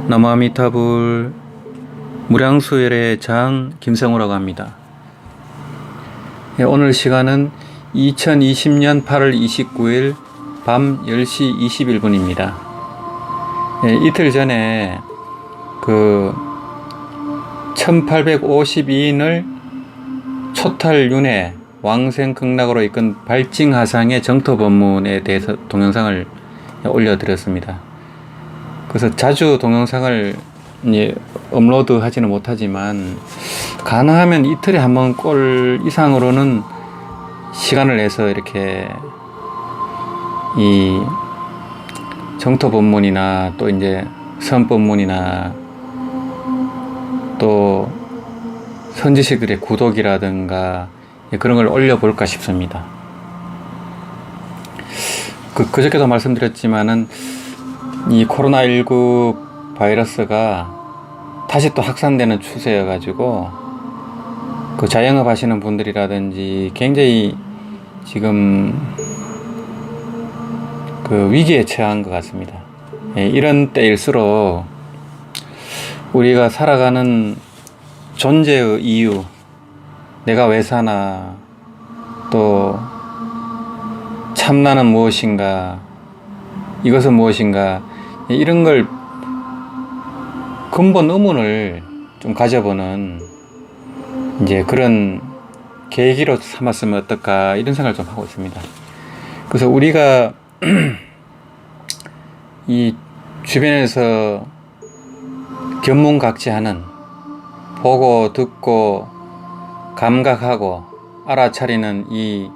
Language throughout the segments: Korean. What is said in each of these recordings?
나무아미타불. 무량수열의 장 김성우라고 합니다. 오늘 시간은 2020년 8월 29일 밤 10시 21분입니다. 이틀 전에 1852인을 초탈윤회 왕생극락으로 이끈 발징하상의 정토법문에 대해서 동영상을 올려드렸습니다. 그래서 자주 동영상을 업로드 하지는 못하지만 가능하면 이틀에 한 번 꼴 이상으로는 시간을 내서 이렇게 이 정토법문이나 또 이제 선법문이나 또 선지식들의 구독이라든가 그런 걸 올려볼까 싶습니다. 그저께도 말씀드렸지만은 이 코로나19 바이러스가 다시 또 확산되는 추세여가지고 자영업 하시는 분들이라든지 굉장히 지금 위기에 처한 것 같습니다. 이런 때일수록 우리가 살아가는 존재의 이유, 내가 왜 사나, 또 참나는 무엇인가, 이것은 무엇인가, 이런 걸 근본 의문을 좀 가져보는 이제 그런 계기로 삼았으면 어떨까, 이런 생각을 좀 하고 있습니다. 그래서 우리가 이 주변에서 견문각지하는, 보고 듣고 감각하고 알아차리는 이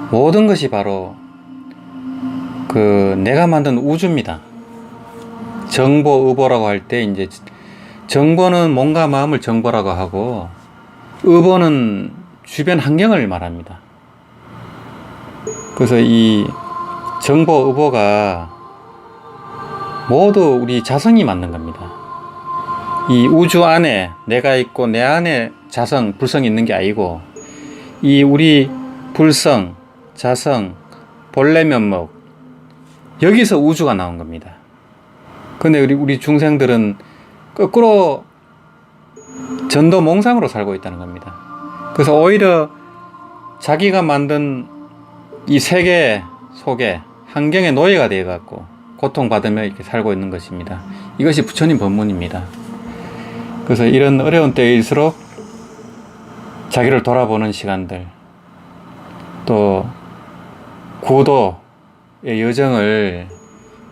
모든 것이 바로 내가 만든 우주입니다. 정보, 의보라고 할 때 이제 정보는 몸과 마음을 정보라고 하고, 의보는 주변 환경을 말합니다. 그래서 이 정보, 의보가 모두 우리 자성이 만든 겁니다. 이 우주 안에 내가 있고 내 안에 자성, 불성이 있는 게 아니고, 이 우리 불성, 자성, 본래 면목, 여기서 우주가 나온 겁니다. 근데 우리 중생들은 거꾸로 전도몽상으로 살고 있다는 겁니다. 그래서 오히려 자기가 만든 이 세계 속에 환경의 노예가 되어갖고 고통받으며 이렇게 살고 있는 것입니다. 이것이 부처님 법문입니다. 그래서 이런 어려운 때일수록 자기를 돌아보는 시간들, 또 구도의 여정을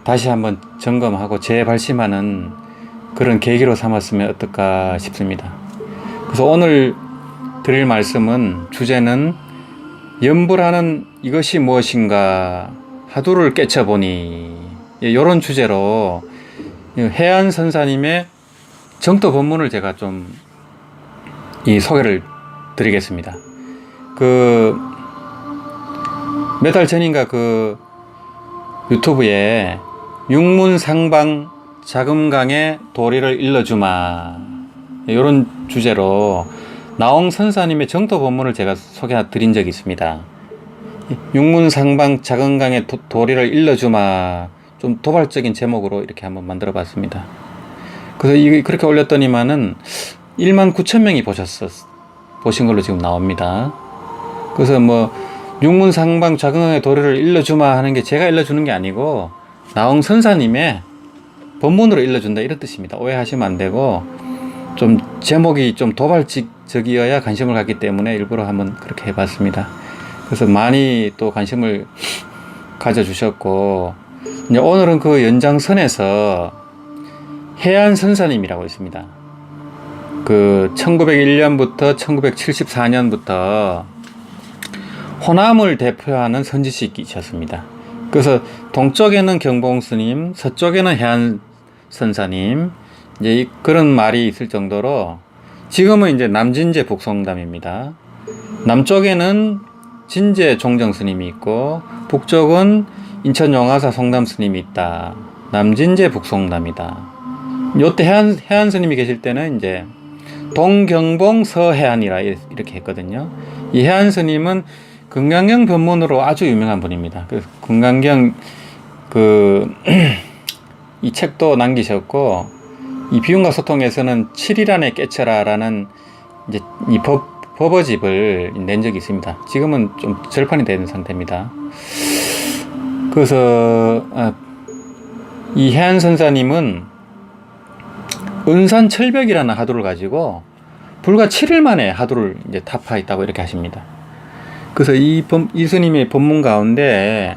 다시 한번 점검하고 재발심하는 그런 계기로 삼았으면 어떨까 싶습니다. 그래서 오늘 드릴 말씀은, 주제는 염불하는 이것이 무엇인가 하두를 깨쳐보니, 이런 주제로 해안 선사님의 정토 법문을 제가 좀 소개를 드리겠습니다. 몇 달 전인가 유튜브에 육문상방 자금강의 도리를 일러주마, 이런 주제로 나홍 선사님의 정토 법문을 제가 소개해 드린 적이 있습니다. 육문상방 자금강의 도리를 일러주마, 좀 도발적인 제목으로 이렇게 한번 만들어 봤습니다. 그래서 그렇게 올렸더니만은 19,000명이 보신 걸로 지금 나옵니다. 그래서 육문상방 자금강의 도리를 일러주마 하는 게 제가 일러주는 게 아니고 나홍 선사님의 법문으로 일러준다, 이런 뜻입니다. 오해하시면 안 되고, 좀 제목이 좀 도발적이어야 관심을 갖기 때문에 일부러 한번 그렇게 해봤습니다. 그래서 많이 또 관심을 가져주셨고, 이제 오늘은 그 연장선에서 해안 선사님이라고 있습니다. 1901년부터 1974년부터 호남을 대표하는 선지식이셨습니다. 그래서 동쪽에는 경봉스님, 서쪽에는 해안 선사님, 이제 그런 말이 있을 정도로, 지금은 이제 남진제 북송담입니다. 남쪽에는 진제 종정스님이 있고, 북쪽은 인천 용화사 송담스님이 있다. 남진제 북송담이다. 요때 해안 스님이 계실 때는 이제 동경봉 서해안이라 이렇게 했거든요. 이 해안 스님은 금강경 법문으로 아주 유명한 분입니다. 그래서 금강경 이 책도 남기셨고, 이 비움과 소통에서는 7일 안에 깨쳐라라는 이제 이 법어집을 낸 적이 있습니다. 지금은 좀 절판이 된 상태입니다. 그래서 이 해안 선사님은 은산철벽이라는 하도를 가지고 불과 7일 만에 하도를 이제 타파했다고 이렇게 하십니다. 그래서 이 스님의 법문 가운데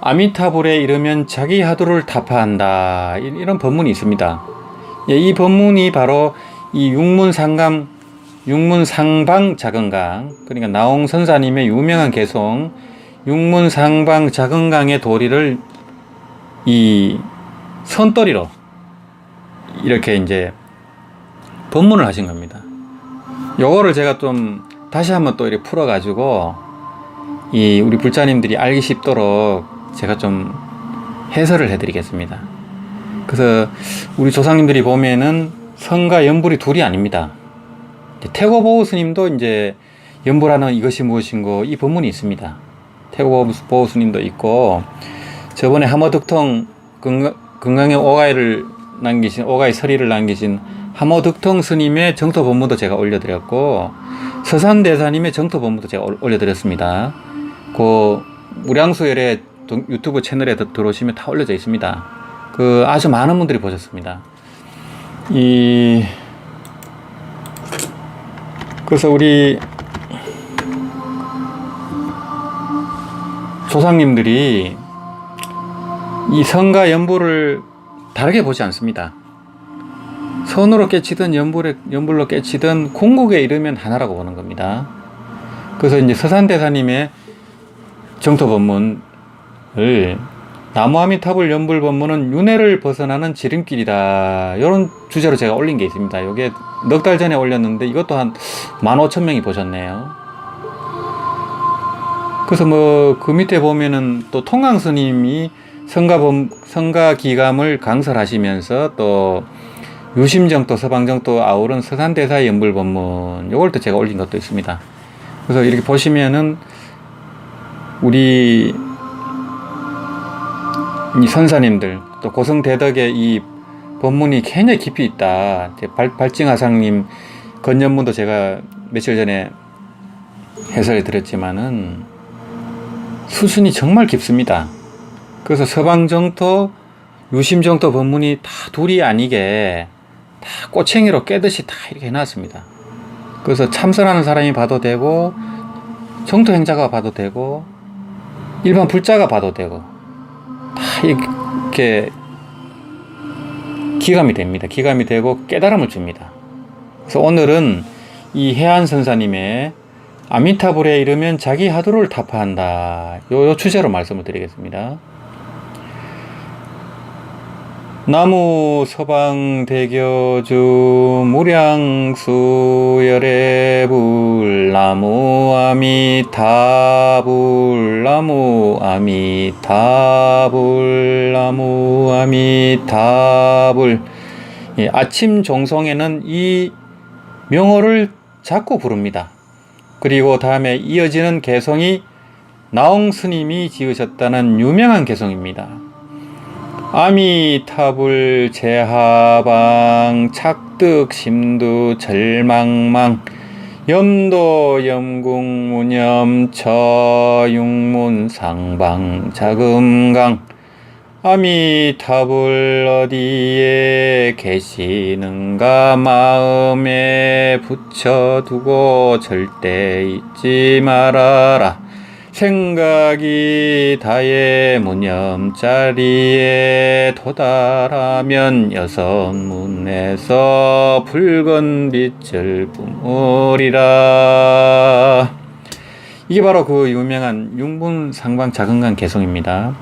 아미타불에 이르면 자기 하도를 타파한다, 이런 법문이 있습니다. 이 법문이 바로 이 육문상방 작은강, 그러니까 나홍 선사님의 유명한 개송 육문상방 작은강의 도리를 이 선도리로 이렇게 이제 법문을 하신 겁니다. 요거를 제가 좀 다시 한번 또 이렇게 풀어가지고 이 우리 불자님들이 알기 쉽도록 제가 좀 해설을 해드리겠습니다. 그래서 우리 조상님들이 보면은 성과 연불이 둘이 아닙니다. 태고보호 스님도 이제 연불하는 이것이 무엇인고 이 법문이 있습니다. 태고보호 스님도 있고, 저번에 하모득통 건강의 오가이 서리를 남기신 하모득통 스님의 정토 법문도 제가 올려드렸고, 서산대사님의 정토 법문도 제가 올려드렸습니다. 그 무량수열의 유튜브 채널에 들어오시면 다 올려져 있습니다. 아주 많은 분들이 보셨습니다. 그래서 우리 조상님들이 이 성과 연불을 다르게 보지 않습니다. 선으로 깨치든 연불로 깨치든 궁극에 이르면 하나라고 보는 겁니다. 그래서 이제 서산대사님의 정토 법문을 나무아미타불 연불 법문은 윤회를 벗어나는 지름길이다, 이런 주제로 제가 올린 게 있습니다. 이게 넉 달 전에 올렸는데 이것도 한 15,000명이 보셨네요. 그래서 그 밑에 보면은 또 통강 스님이 성가 기감을 강설하시면서 또 유심정토 서방정토 아우른 서산대사 연불 법문, 요걸 또 제가 올린 것도 있습니다. 그래서 이렇게 보시면은 우리 이 선사님들, 또 고성대덕의 이 법문이 굉장히 깊이 있다. 발징하상님 건연문도 제가 며칠 전에 해설해 드렸지만은 수순이 정말 깊습니다. 그래서 서방정토, 유심정토 법문이 다 둘이 아니게 다 꼬챙이로 깨듯이 다 이렇게 해놨습니다. 그래서 참선하는 사람이 봐도 되고, 정토행자가 봐도 되고, 일반 불자가 봐도 되고, 다 이렇게 기감이 됩니다. 기감이 되고 깨달음을 줍니다. 그래서 오늘은 이 해안 선사님의 아미타불에 이르면 자기 하도를 타파한다, 요 주제로 말씀을 드리겠습니다. 나무 서방대교주 무량수열애불 나무 아미타불 나무 아미타불 나무 아미타불. 아침 종송에는 이 명호를 자꾸 부릅니다. 그리고 다음에 이어지는 개송이 나홍 스님이 지으셨다는 유명한 개송입니다. 아미타불 제하방 착득 심두 절망망 염도 염궁무념 처육문 상방 자금강. 아미타불 어디에 계시는가 마음에 붙여두고 절대 잊지 말아라. 생각이 다의 무념자리에 도달하면 여선문에서 붉은 빛을 뿜으리라. 이게 바로 그 유명한 육문상방 자금강 개송입니다.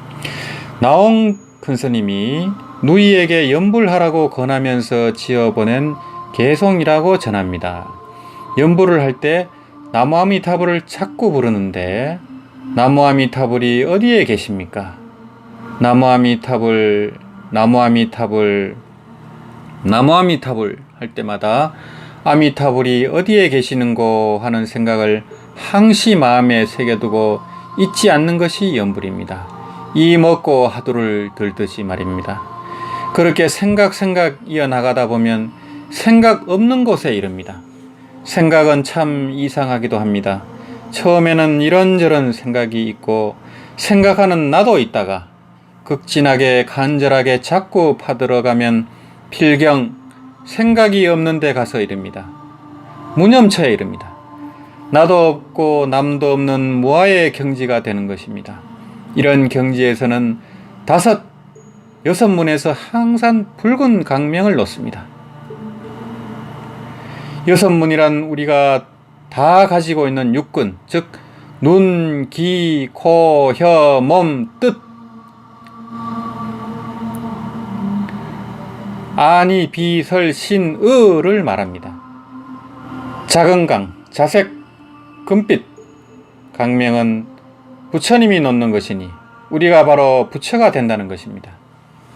나홍 큰스님이 누이에게 연불하라고 권하면서 지어보낸 개송이라고 전합니다. 연불을 할 때 나무아미타불을 자꾸 부르는데, 나무아미타불이 어디에 계십니까? 나무아미타불 할 때마다 아미타불이 어디에 계시는고 하는 생각을 항시 마음에 새겨두고 잊지 않는 것이 연불입니다. 이 먹고 하도를 들듯이 말입니다. 그렇게 생각 이어나가다 보면 생각 없는 곳에 이릅니다. 생각은 참 이상하기도 합니다. 처음에는 이런저런 생각이 있고 생각하는 나도 있다가 극진하게 간절하게 자꾸 파들어가면 필경 생각이 없는 데 가서 이릅니다. 무념처에 이릅니다. 나도 없고 남도 없는 무아의 경지가 되는 것입니다. 이런 경지에서는 5, 6문에서 항상 붉은 강명을 놓습니다. 6문이란 우리가 다 가지고 있는 육군, 즉 눈, 귀, 코, 혀, 몸, 뜻, 아니, 비, 설, 신, 의를 말합니다. 작은 강, 자색, 금빛 강명은 부처님이 놓는 것이니 우리가 바로 부처가 된다는 것입니다.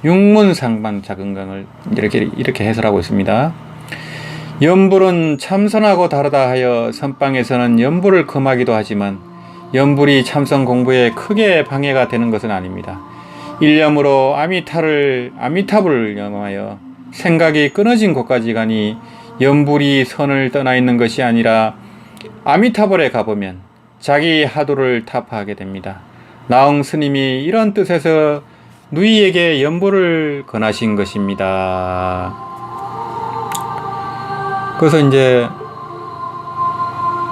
육문상반 작은 강을 이렇게 해설하고 있습니다. 염불은 참선하고 다르다 하여 선방에서는 염불을 금하기도 하지만 염불이 참선 공부에 크게 방해가 되는 것은 아닙니다. 일념으로 아미타불을 염하여 생각이 끊어진 곳까지 가니 염불이 선을 떠나 있는 것이 아니라 아미타불에 가보면 자기 하도를 타파하게 됩니다. 나홍 스님이 이런 뜻에서 누이에게 염불을 권하신 것입니다. 그래서 이제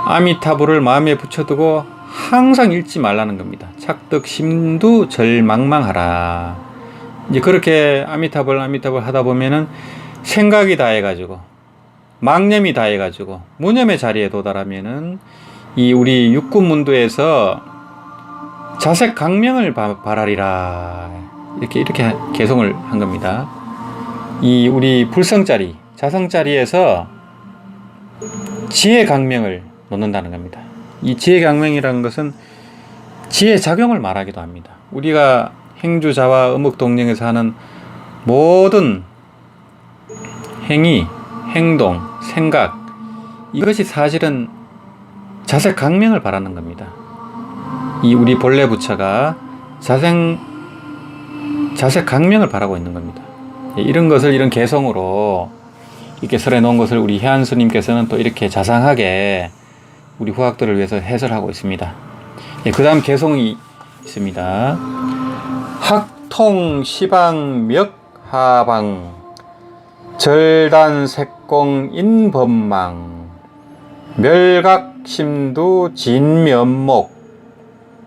아미타불을 마음에 붙여두고 항상 잃지 말라는 겁니다. 착득 심두 절망망하라. 이제 그렇게 아미타불 하다 보면은 생각이 다 해가지고 망념이 다 해가지고 무념의 자리에 도달하면은 이 우리 육군문두에서 자색 강명을 바라리라 이렇게 개송을 한 겁니다. 이 우리 불성자리 자성자리에서 지혜 강명을 놓는다는 겁니다. 이 지혜 강명이라는 것은 지혜 작용을 말하기도 합니다. 우리가 행주자와 음흑동령에서 하는 모든 행위, 행동, 생각 이것이 사실은 자색 강명을 바라는 겁니다. 이 우리 본래 부처가 자색 강명을 바라고 있는 겁니다. 이런 것을 이런 개성으로 이렇게 설해 놓은 것을 우리 해안 스님께서는 또 이렇게 자상하게 우리 후학들을 위해서 해설하고 있습니다. 그 다음 개성이 있습니다. 학통 시방 멱하방 절단 색공 인범망 멸각심두 진면목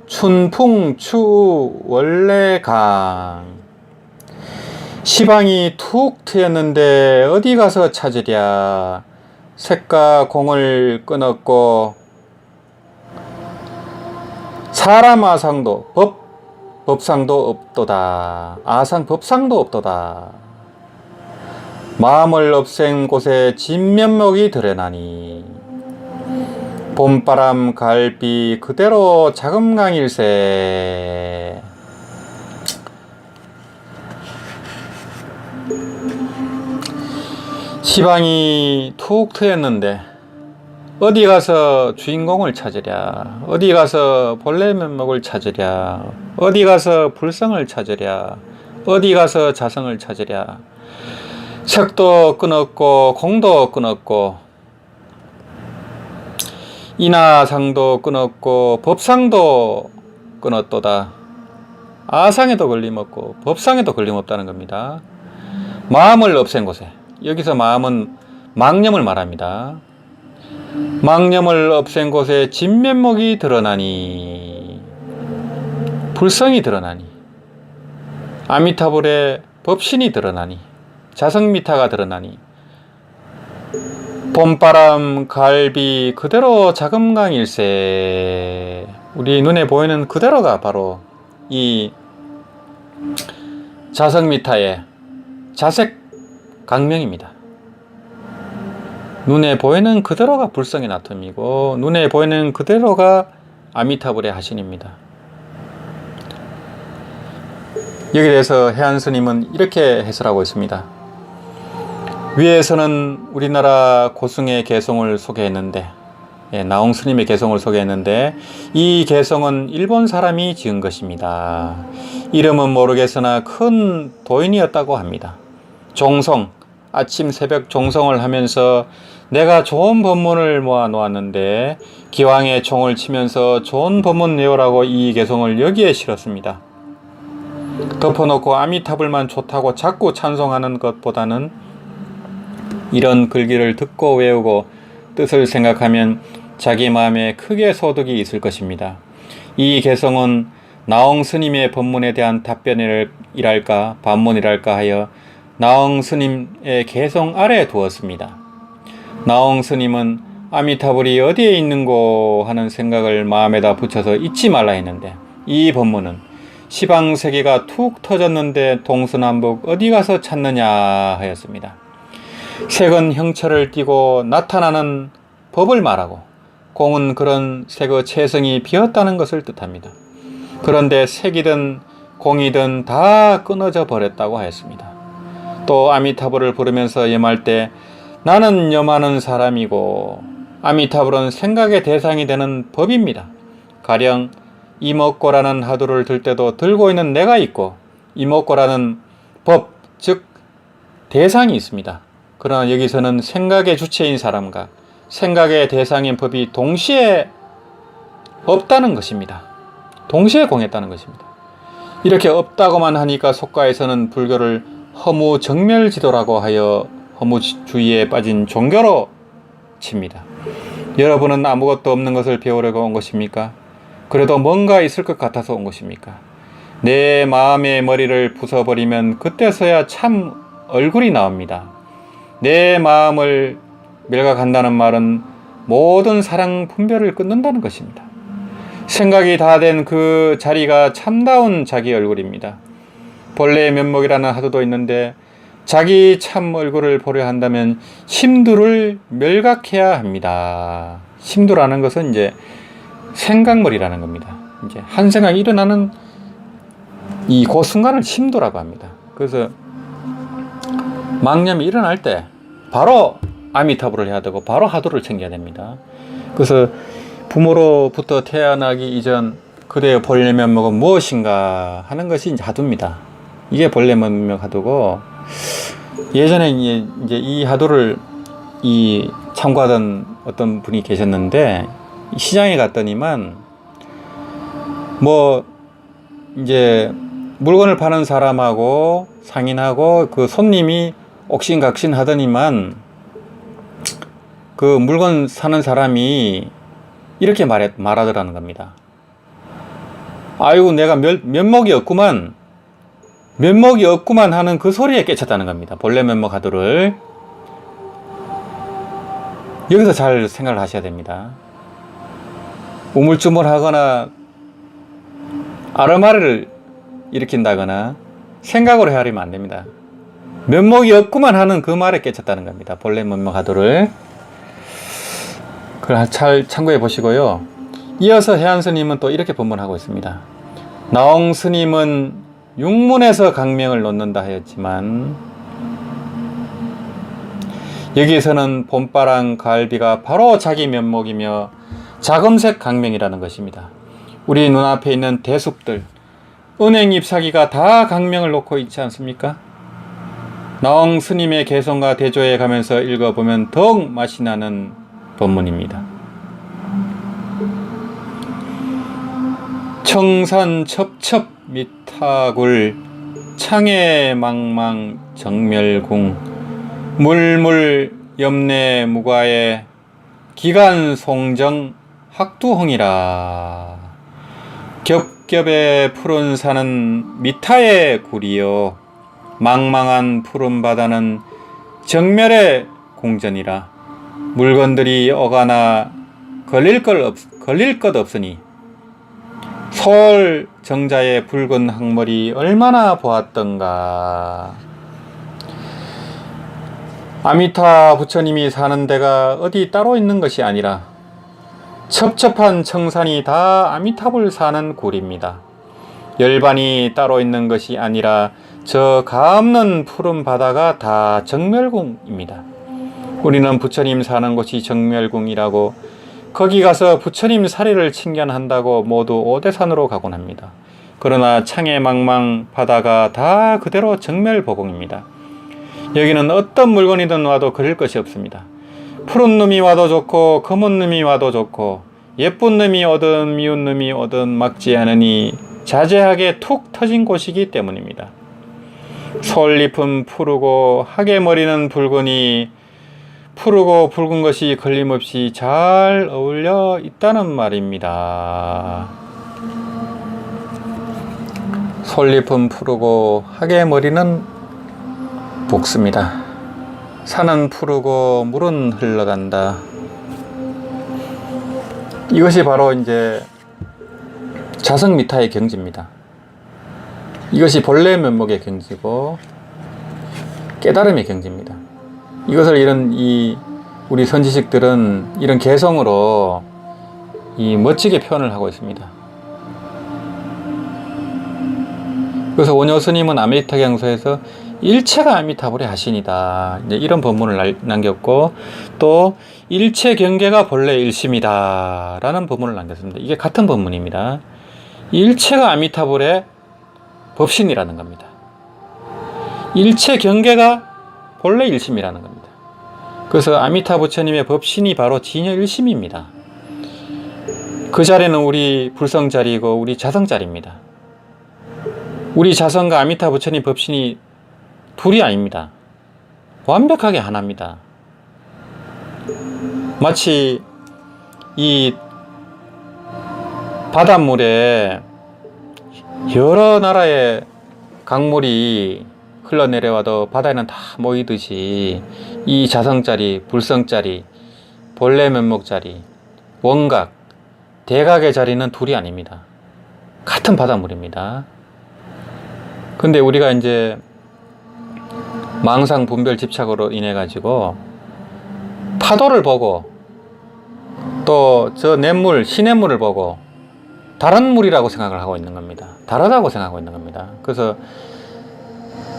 춘풍추 원래강 시방이 툭 트였는데 어디 가서 찾으랴 색과 공을 끊었고 사람 아상도 법상도 없도다. 아상 법상도 없도다. 마음을 없앤 곳에 진면목이 드러나니 봄바람 갈비 그대로 자금강일세. 시방이 툭 트였는데 어디 가서 주인공을 찾으랴, 어디 가서 본래 면목을 찾으랴, 어디 가서 불성을 찾으랴, 어디 가서 자성을 찾으랴. 색도 끊었고 공도 끊었고 인하상도 끊었고 법상도 끊었도다. 아상에도 걸림없고 법상에도 걸림없다는 겁니다. 마음을 없앤 곳에, 여기서 마음은 망념을 말합니다. 망념을 없앤 곳에 진면목이 드러나니 불성이 드러나니 아미타불의 법신이 드러나니 자성미타가 드러나니 봄바람 갈비 그대로 자금강일세. 우리 눈에 보이는 그대로가 바로 이 자성미타의 자색 강명입니다. 눈에 보이는 그대로가 불성의 나텀이고 눈에 보이는 그대로가 아미타불의 하신입니다. 여기에 대해서 해안 스님은 이렇게 해설하고 있습니다. 위에서는 우리나라 고승의 개성을 소개했는데, 나홍 스님의 개성을 소개했는데 이 개성은 일본 사람이 지은 것입니다. 이름은 모르겠으나 큰 도인이었다고 합니다. 종성, 아침 새벽 종성을 하면서 내가 좋은 법문을 모아 놓았는데 기왕에 총을 치면서 좋은 법문 내오라고 이 개성을 여기에 실었습니다. 덮어놓고 아미타불만 좋다고 자꾸 찬송하는 것보다는 이런 글귀를 듣고 외우고 뜻을 생각하면 자기 마음에 크게 소득이 있을 것입니다. 이 개성은 나홍 스님의 법문에 대한 답변이랄까 반문이랄까 하여 나홍 스님의 개성 아래에 두었습니다. 나홍 스님은 아미타불이 어디에 있는고 하는 생각을 마음에다 붙여서 잊지 말라 했는데 이 법문은 시방세계가 툭 터졌는데 동서남북 어디 가서 찾느냐 하였습니다. 색은 형체를 띠고 나타나는 법을 말하고 공은 그런 색의 체성이 비었다는 것을 뜻합니다. 그런데 색이든 공이든 다 끊어져 버렸다고 하였습니다. 또 아미타불을 부르면서 염할 때 나는 염하는 사람이고 아미타불은 생각의 대상이 되는 법입니다. 가령 이먹고라는 하두를 들 때도 들고 있는 내가 있고 이먹고라는 법, 즉 대상이 있습니다. 그러나 여기서는 생각의 주체인 사람과 생각의 대상인 법이 동시에 없다는 것입니다. 동시에 공했다는 것입니다. 이렇게 없다고만 하니까 속가에서는 불교를 허무정멸지도라고 하여 허무주의에 빠진 종교로 칩니다. 여러분은 아무것도 없는 것을 배우려고 온 것입니까? 그래도 뭔가 있을 것 같아서 온 것입니까? 내 마음의 머리를 부숴버리면 그때서야 참 얼굴이 나옵니다. 내 마음을 멸각한다는 말은 모든 사랑 분별을 끊는다는 것입니다. 생각이 다 된 그 자리가 참다운 자기 얼굴입니다. 본래의 면목이라는 하도도 있는데 자기 참 얼굴을 보려 한다면 심두를 멸각해야 합니다. 심두라는 것은 이제 생각머리라는 겁니다. 이제 한 생각이 일어나는 그 순간을 심두라고 합니다. 그래서 망념이 일어날 때 바로 아미타불을 해야 되고 바로 하두를 챙겨야 됩니다. 그래서 부모로부터 태어나기 이전 그대의 본래 면목은 무엇인가 하는 것이 이제 하두입니다. 이게 본래 면목 하두고, 예전에 이제 이 하두를 참고하던 어떤 분이 계셨는데 시장에 갔더니만 이제 물건을 파는 사람하고 상인하고 그 손님이 옥신각신 하더니만 그 물건 사는 사람이 이렇게 말하더라는 겁니다. 아이고 내가 면목이 없구만 하는 그 소리에 깨쳤다는 겁니다. 본래 면목 하두를. 여기서 잘 생각을 하셔야 됩니다. 우물쭈물하거나 아르마리를 일으킨다거나 생각으로 헤아리면 안 됩니다. 면목이 없구만 하는 그 말에 깨쳤다는 겁니다. 본래 면목 하두를. 그걸 잘 참고해 보시고요. 이어서 해안 스님은 또 이렇게 법문하고 있습니다. 나홍 스님은 육문에서 강명을 놓는다 하였지만 여기에서는 봄바람 가을비가 바로 자기 면목이며 자금색 강명이라는 것입니다. 우리 눈앞에 있는 대숲들, 은행 잎사귀가 다 강명을 놓고 있지 않습니까? 나홍 스님의 개성과 대조해 가면서 읽어보면 더욱 맛이 나는 법문입니다. 청산 첩첩 미타굴 창해망망 정멸궁 물물 염내 무과에 기간송정 학두홍이라. 겹겹의 푸른 산은 미타의 굴이요 망망한 푸른 바다는 정멸의 궁전이라. 물건들이 오가나 걸릴 것 없으니 서울 정자의 붉은 항머리 얼마나 보았던가. 아미타 부처님이 사는 데가 어디 따로 있는 것이 아니라 첩첩한 청산이 다 아미타불 사는 굴입니다. 열반이 따로 있는 것이 아니라 저 가없는 푸른 바다가 다 정멸궁입니다. 우리는 부처님 사는 곳이 정멸궁이라고 거기 가서 부처님 사리를 칭견한다고 모두 오대산으로 가곤 합니다. 그러나 창해망망 바다가 다 그대로 정멸보궁입니다. 여기는 어떤 물건이든 와도 그릴 것이 없습니다. 푸른 놈이 와도 좋고 검은 놈이 와도 좋고 예쁜 놈이 오든 미운 놈이 오든 막지 않으니 자재하게 툭 터진 곳이기 때문입니다. 솔잎은 푸르고 하게 머리는 붉으니 푸르고 붉은 것이 걸림없이 잘 어울려 있다는 말입니다. 솔잎은 푸르고 하게 머리는 볶습니다. 산은 푸르고 물은 흘러간다. 이것이 바로 이제 자성미타의 경지입니다. 이것이 본래 면목의 경지고 깨달음의 경지입니다. 이것을 우리 선지식들은 이런 개성으로 멋지게 표현을 하고 있습니다. 그래서 원효 스님은 아미타경서에서 일체가 아미타불의 하신이다, 이런 법문을 남겼고, 또 일체 경계가 본래 일심이다 라는 법문을 남겼습니다. 이게 같은 법문입니다. 일체가 아미타불의 법신이라는 겁니다. 일체 경계가 본래 일심이라는 겁니다. 그래서 아미타 부처님의 법신이 바로 진여 일심입니다. 그 자리는 우리 불성 자리이고 우리 자성 자리입니다. 우리 자성과 아미타 부처님 법신이 둘이 아닙니다. 완벽하게 하나입니다. 마치 이 바닷물에 여러 나라의 강물이 흘러내려와도 바다에는 다 모이듯이 이 자성자리, 불성자리, 본래 면목자리, 원각, 대각의 자리는 둘이 아닙니다. 같은 바닷물입니다. 근데 우리가 이제 망상 분별 집착으로 인해 가지고 파도를 보고 또 저 냇물, 시냇물을 보고 다른 물이라고 생각을 하고 있는 겁니다. 다르다고 생각하고 있는 겁니다. 그래서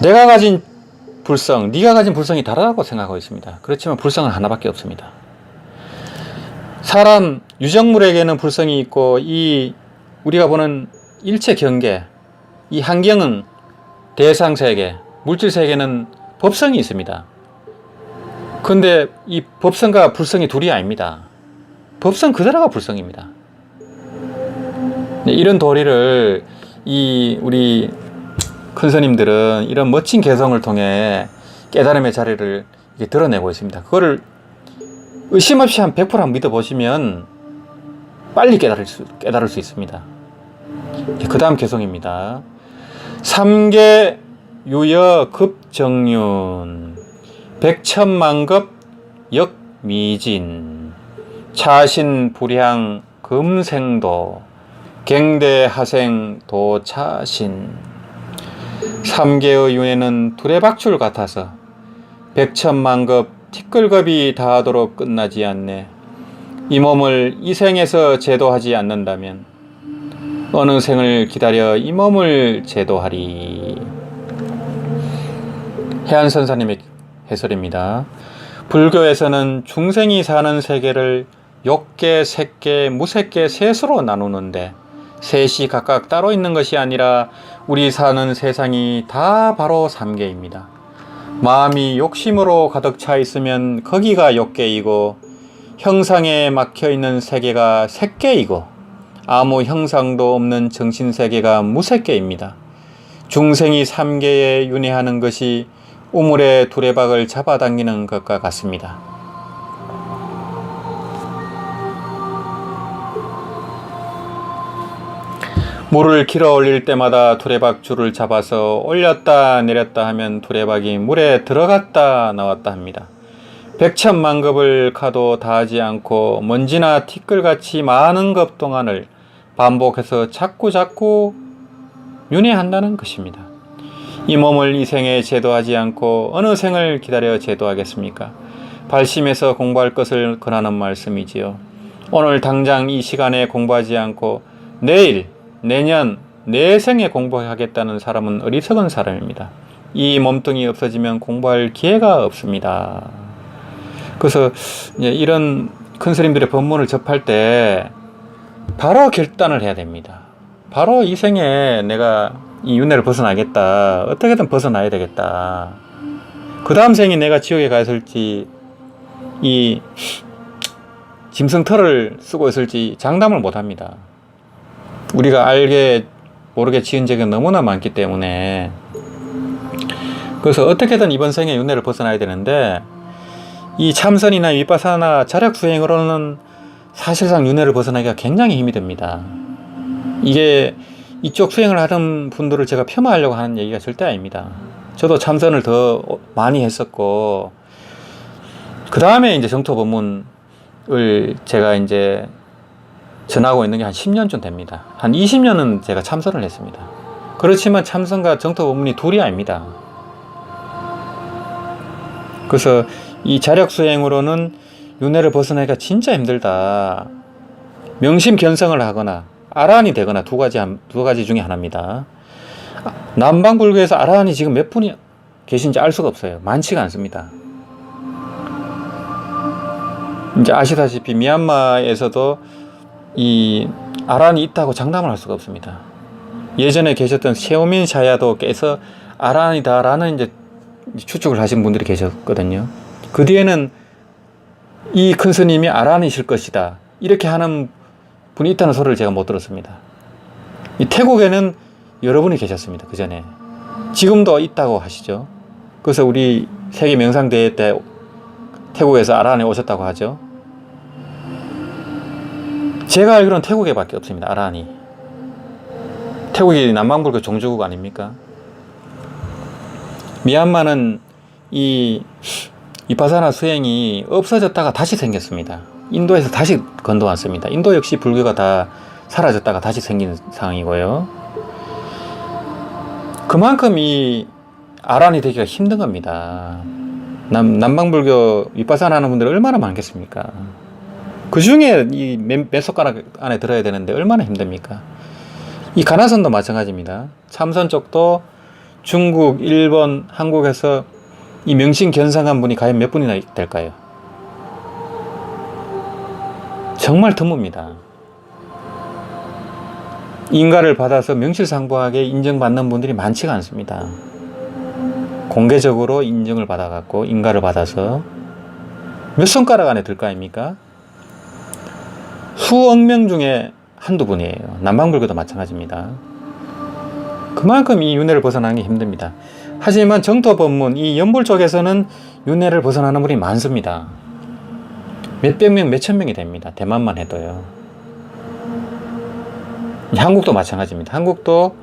내가 가진 불성, 네가 가진 불성이 다르다고 생각하고 있습니다. 그렇지만 불성은 하나밖에 없습니다. 사람 유정물에게는 불성이 있고 이 우리가 보는 일체 경계, 이 환경은 대상세계, 물질세계는 법성이 있습니다. 근데 이 법성과 불성이 둘이 아닙니다. 법성 그대로가 불성입니다. 이런 도리를 우리 큰 스님들은 이런 멋진 개성을 통해 깨달음의 자리를 드러내고 있습니다. 그거를 의심 없이 한 100% 한번 믿어보시면 빨리 깨달을 수 있습니다. 그 다음 개성입니다. 삼계 유여 급정륜 백천만급 역미진 차신 불향 금생도 갱대하생 도차신. 삼계의 윤회는 두레박줄 같아서 백천만급 티끌겁이 다하도록 끝나지 않네. 이 몸을 이 생에서 제도하지 않는다면 어느 생을 기다려 이 몸을 제도하리. 해안선사님의 해설입니다. 불교에서는 중생이 사는 세계를 욕계, 색계, 무색계 셋으로 나누는데 셋이 각각 따로 있는 것이 아니라 우리 사는 세상이 다 바로 삼계입니다. 마음이 욕심으로 가득 차 있으면 거기가 욕계이고 형상에 막혀 있는 세계가 색계이고 아무 형상도 없는 정신세계가 무색계입니다. 중생이 삼계에 윤회하는 것이 우물의 두레박을 잡아당기는 것과 같습니다. 물을 길어 올릴 때마다 두레박 줄을 잡아서 올렸다 내렸다 하면 두레박이 물에 들어갔다 나왔다 합니다. 백천만급을 가도 다하지 않고 먼지나 티끌같이 많은 급 동안을 반복해서 자꾸 윤회한다는 것입니다. 이 몸을 이 생에 제도하지 않고 어느 생을 기다려 제도하겠습니까? 발심해서 공부할 것을 권하는 말씀이지요. 오늘 당장 이 시간에 공부하지 않고 내일, 내년, 내생에 공부하겠다는 사람은 어리석은 사람입니다. 이 몸뚱이 없어지면 공부할 기회가 없습니다. 그래서 이런 큰 스님들의 법문을 접할 때 바로 결단을 해야 됩니다. 바로 이 생에 내가 이 윤회를 벗어나겠다. 어떻게든 벗어나야 되겠다. 그 다음 생에 내가 지옥에 가 있을지, 이 짐승털을 쓰고 있을지 장담을 못 합니다. 우리가 알게 모르게 지은 죄가 너무나 많기 때문에. 그래서 어떻게든 이번 생에 윤회를 벗어나야 되는데, 이 참선이나 위파사나 자력 수행으로는 사실상 윤회를 벗어나기가 굉장히 힘이 듭니다. 이게 이쪽 수행을 하는 분들을 제가 폄하하려고 하는 얘기가 절대 아닙니다. 저도 참선을 더 많이 했었고, 그 다음에 이제 정토 법문을 제가 이제 전하고 있는 게 한 10년쯤 됩니다. 한 20년은 제가 참선을 했습니다. 그렇지만 참선과 정토 법문이 둘이 아닙니다. 그래서 이 자력 수행으로는 윤회를 벗어나기가 진짜 힘들다. 명심견성을 하거나 아라한이 되거나 두 가지 중에 하나입니다. 남방불교에서 아라한이 지금 몇 분이 계신지 알 수가 없어요. 많지가 않습니다. 이제 아시다시피 미얀마에서도 이 아라한이 있다고 장담을 할 수가 없습니다. 예전에 계셨던 셰오민 샤야도 깨서 아라한이다라는 이제 추측을 하신 분들이 계셨거든요. 그 뒤에는 이 큰 스님이 아라한이실 것이다, 이렇게 하는 분이 있다는 소리를 제가 못 들었습니다. 이 태국에는 여러분이 계셨습니다. 그 전에. 지금도 있다고 하시죠. 그래서 우리 세계 명상대회 때 태국에서 아라한이 오셨다고 하죠. 제가 알기로는 태국에 밖에 없습니다. 아라한이. 태국이 남방불교 종주국 아닙니까? 미얀마는 이 위파사나 수행이 없어졌다가 다시 생겼습니다. 인도에서 다시 건너왔습니다. 인도 역시 불교가 다 사라졌다가 다시 생긴 상황이고요. 그만큼 이 아란이 되기가 힘든 겁니다. 남방불교 위파사나 하는 분들이 얼마나 많겠습니까? 그 중에 이 몇 손가락 안에 들어야 되는데 얼마나 힘듭니까? 이 가나선도 마찬가지입니다. 참선 쪽도 중국, 일본, 한국에서 이 명심견성한 분이 과연 몇 분이나 될까요? 정말 드뭅니다. 인가를 받아서 명실상부하게 인정받는 분들이 많지가 않습니다. 공개적으로 인정을 받아갖고 인가를 받아서 몇 손가락 안에 들 거 아닙니까? 수억 명 중에 한두 분이에요. 남방불교도 마찬가지입니다. 그만큼 이 윤회를 벗어나는 게 힘듭니다. 하지만 정토법문, 이 연불 쪽에서는 윤회를 벗어나는 분이 많습니다. 몇백 명, 몇천 명이 됩니다. 대만만 해도요. 한국도 마찬가지입니다. 한국도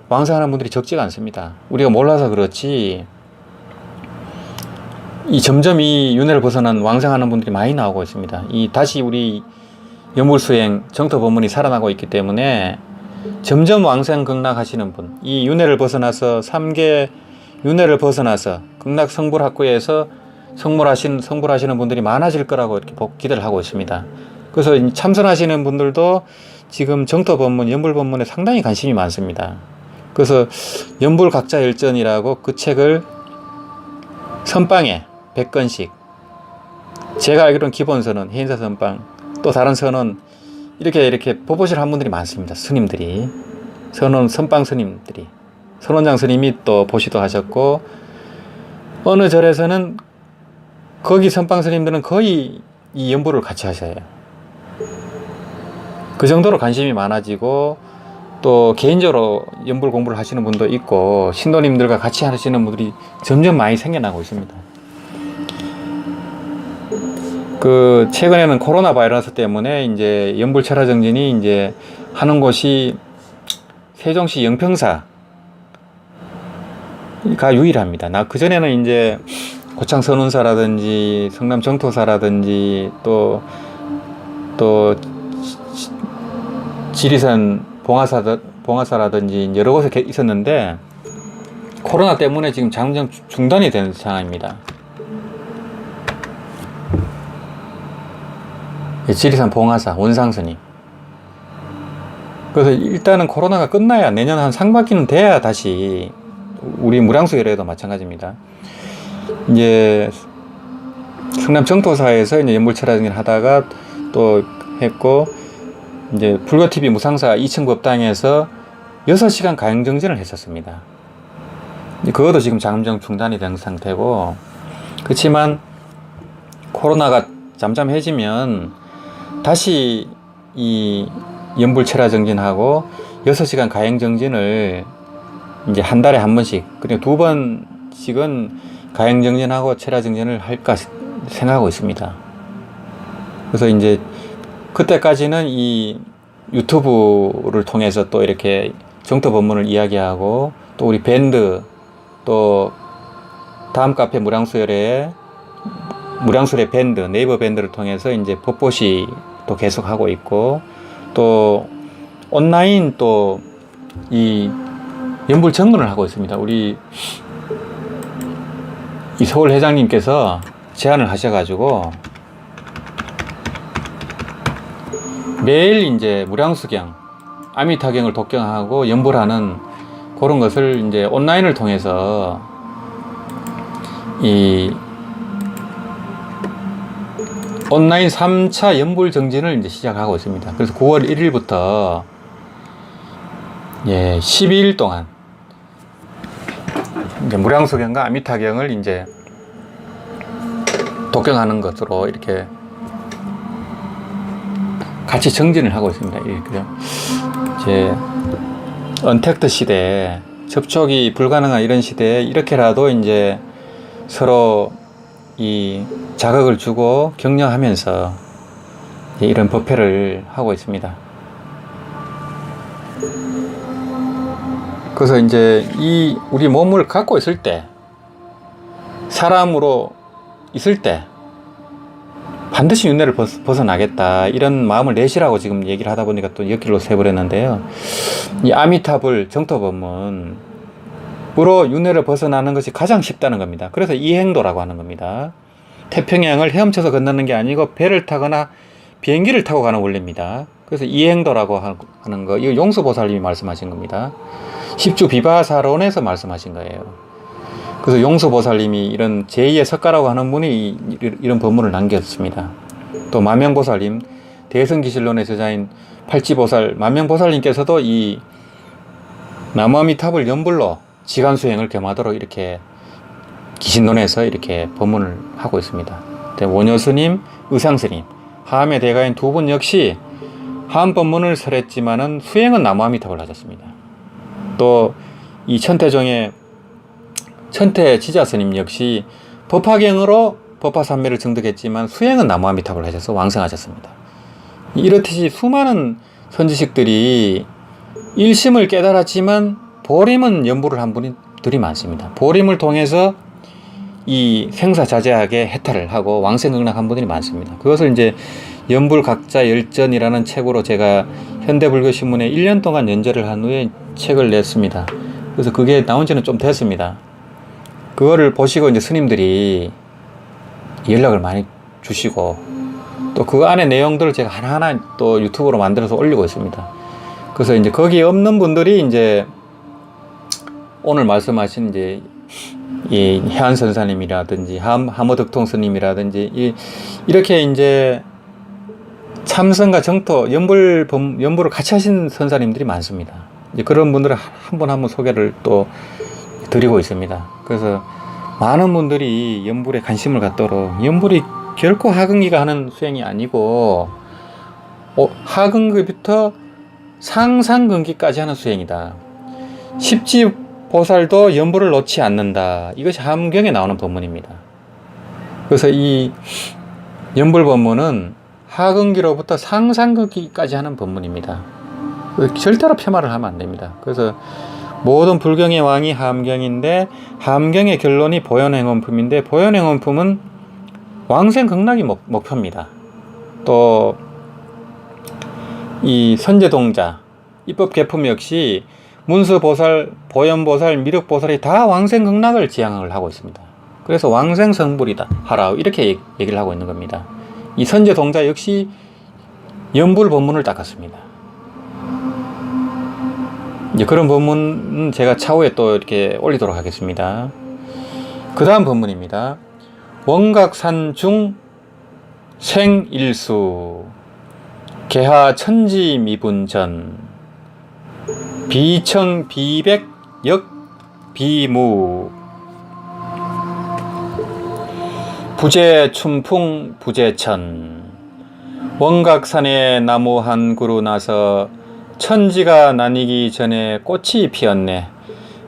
왕성하는 분들이 적지가 않습니다. 우리가 몰라서 그렇지, 점점 이 윤회를 벗어난 왕성하는 분들이 많이 나오고 있습니다. 다시 우리 연불수행, 정토법문이 살아나고 있기 때문에 점점 왕생극락하시는 분, 이 윤회를 벗어나서 3계 윤회를 벗어나서 극락성불학구에서 성불하시는 분들이 많아질 거라고 이렇게 기대를 하고 있습니다. 그래서 참선하시는 분들도 지금 정토법문, 연불법문에 상당히 관심이 많습니다. 그래서 연불각자열전이라고 그 책을 선방에 100권씩, 제가 알기로는 기본선언, 해인사 선방, 또 다른 선언, 이렇게 보보실 한 분들이 많습니다. 스님들이. 선방 스님들이. 선원장 스님이 또 보시도 하셨고, 어느 절에서는 거기 선방 스님들은 거의 이 연불을 같이 하셔요. 그 정도로 관심이 많아지고, 또 개인적으로 연불 공부를 하시는 분도 있고, 신도님들과 같이 하시는 분들이 점점 많이 생겨나고 있습니다. 최근에는 코로나 바이러스 때문에 이제 연불 철화 정진이 이제 하는 곳이 세종시 영평사가 유일합니다. 그전에는 이제 고창 선운사라든지 성남 정토사라든지 또 지리산 봉화사라든지 여러 곳에 있었는데, 코로나 때문에 지금 잠정 중단이 된 상황입니다. 지리산 봉화사 원상스님. 그래서 일단은 코로나가 끝나야, 내년 한 상반기는 돼야 다시, 우리 무량수열에도 마찬가지입니다. 이제 성남 정토사에서 이제 연불철화정진을 하다가 또 했고, 이제 불교TV 무상사 2층 법당에서 6시간 가영정진을 했었습니다. 그것도 지금 잠정 중단이 된 상태고, 그렇지만 코로나가 잠잠해지면 다시 이 연불 체라 정진하고 6시간 가행 정진을 이제 한 달에 한 번씩, 그리고 2번씩은 가행 정진하고 체라 정진을 할까 생각하고 있습니다. 그래서 이제 그때까지는 이 유튜브를 통해서 또 이렇게 정토 법문을 이야기하고, 또 우리 밴드, 또 다음 카페 무량수열의 밴드, 네이버 밴드를 통해서 이제 법보시 또 계속 하고 있고, 또 온라인 또 이 연불 정문을 하고 있습니다. 우리 이 서울 회장님께서 제안을 하셔가지고 매일 이제 무량수경, 아미타경을 독경하고 연불하는 그런 것을 이제 온라인을 통해서 이 온라인 3차 연불 정진을 이제 시작하고 있습니다. 그래서 9월 1일부터 12일 동안 이제 무량수경과 아미타경을 이제 독경하는 것으로 이렇게 같이 정진을 하고 있습니다. 이제 언택트 시대에, 접촉이 불가능한 이런 시대에 이렇게라도 이제 서로 이 자극을 주고 격려하면서 이런 법회를 하고 있습니다. 그래서 이제 이 우리 몸을 갖고 있을 때, 사람으로 있을 때 반드시 윤회를 벗어나겠다, 이런 마음을 내시라고 지금 얘기를 하다 보니까 또 옆길로 새버렸는데요. 이 아미타불 정토법문으로 윤회를 벗어나는 것이 가장 쉽다는 겁니다. 그래서 이행도라고 하는 겁니다. 태평양을 헤엄쳐서 건너는 게 아니고 배를 타거나 비행기를 타고 가는 원리입니다. 그래서 이행도라고 하는 거, 이거 용수보살님이 말씀하신 겁니다. 십주 비바사론에서 말씀하신 거예요. 그래서 용수보살님이 이런 제2의 석가라고 하는 분이 이런 법문을 남겼습니다. 또 만명보살님, 대승기실론의 저자인 팔찌보살, 만명보살님께서도 이 나무아미탑을 연불로 지간수행을 겸하도록 이렇게 기신론에서 이렇게 법문을 하고 있습니다. 원효스님, 의상스님, 하암의 대가인 두 분 역시 하암 법문을 설했지만은 수행은 나무아미탑을 하셨습니다. 또 이 천태종의 천태 지자스님 역시 법화경으로 법화삼매를 증득했지만 수행은 나무아미탑을 하셔서 왕성하셨습니다. 이렇듯이 수많은 선지식들이 일심을 깨달았지만 보림은 연불을 한 분들이 많습니다. 보림을 통해서 이 생사자제하게 해탈을 하고 왕생극락한 분들이 많습니다. 그것을 이제 연불각자 열전이라는 책으로 제가 현대불교신문에 1년 동안 연재를 한 후에 책을 냈습니다. 그래서 그게 나온 지는 좀 됐습니다. 그거를 보시고 이제 스님들이 연락을 많이 주시고, 또 그 안에 내용들을 제가 하나하나 또 유튜브로 만들어서 올리고 있습니다. 그래서 이제 거기에 없는 분들이 이제 오늘 말씀하신 이제 이 해안선사님이라든지 하모덕통 스님이라든지 이렇게 이제 참선과 정토, 연불을 같이 하신 선사님들이 많습니다. 이제 그런 분들을 한 분 한 분 소개를 또 드리고 있습니다. 그래서 많은 분들이 연불에 관심을 갖도록, 연불이 결코 하근기가 하는 수행이 아니고 하근기부터 상상근기까지 하는 수행이다. 십지보살도 연불을 놓지 않는다. 이것이 함경에 나오는 법문입니다. 그래서 이 연불 법문은 하근기로부터 상상근기까지 하는 법문입니다. 절대로 폄하를 하면 안 됩니다. 그래서 모든 불경의 왕이 하암경인데, 하암경의 결론이 보현행원품인데, 보현행원품은 왕생극락이 목표입니다. 또 이 선제동자, 입법개품 역시 문수보살, 보현보살, 미륵보살이 다 왕생극락을 지향을 하고 있습니다. 그래서 왕생성불이다 하라, 이렇게 얘기를 하고 있는 겁니다. 이 선제동자 역시 연불 법문을 닦았습니다. 이제 그런 법문은 제가 차후에 또 이렇게 올리도록 하겠습니다. 그 다음 법문입니다. 원각산중 생일수 개하 천지미분전 비청 비백 역 비무. 부재춘풍 부재천, 원각산에 나무 한 그루 나서 천지가 나뉘기 전에 꽃이 피었네.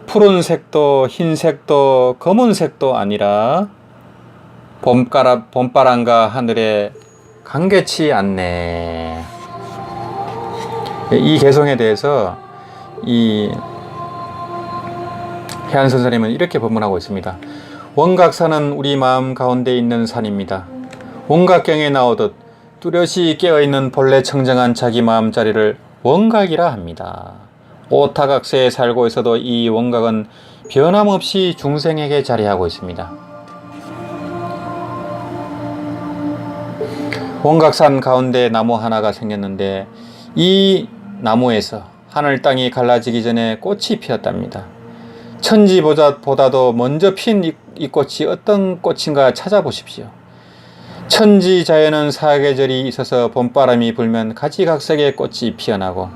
푸른색도 흰색도 검은색도 아니라 봄바람과 하늘에 감개치 않네. 이 개성에 대해서 이 해안 선생님은 이렇게 법문하고 있습니다. 원각산은 우리 마음 가운데 있는 산입니다. 원각경에 나오듯 뚜렷이 깨어있는 본래 청정한 자기 마음자리를 원각이라 합니다. 오타각세에 살고 있어도 이 원각은 변함없이 중생에게 자리하고 있습니다. 원각산 가운데 나무 하나가 생겼는데 이 나무에서 하늘 땅이 갈라지기 전에 꽃이 피었답니다. 천지보다도 먼저 핀 이 꽃이 어떤 꽃인가 찾아보십시오. 천지 자연은 사계절이 있어서 봄바람이 불면 가지각색의 꽃이 피어나고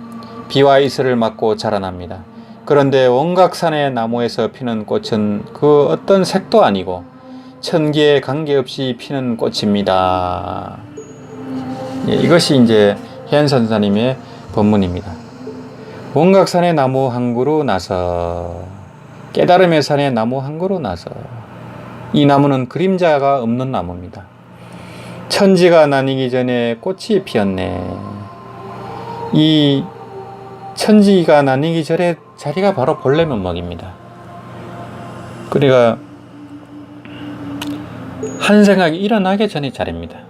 비와 이슬을 맞고 자라납니다. 그런데 원각산의 나무에서 피는 꽃은 그 어떤 색도 아니고 천기에 관계없이 피는 꽃입니다. 이것이 이제 해안 선사님의 법문입니다. 원각산의 나무 한 그루 나서, 깨달음의 산의 나무 한 그루 나서, 이 나무는 그림자가 없는 나무입니다. 천지가 나뉘기 전에 꽃이 피었네. 이 천지가 나뉘기 전에 자리가 바로 본래 면목입니다. 그러니까 한 생각이 일어나기 전의 자리입니다.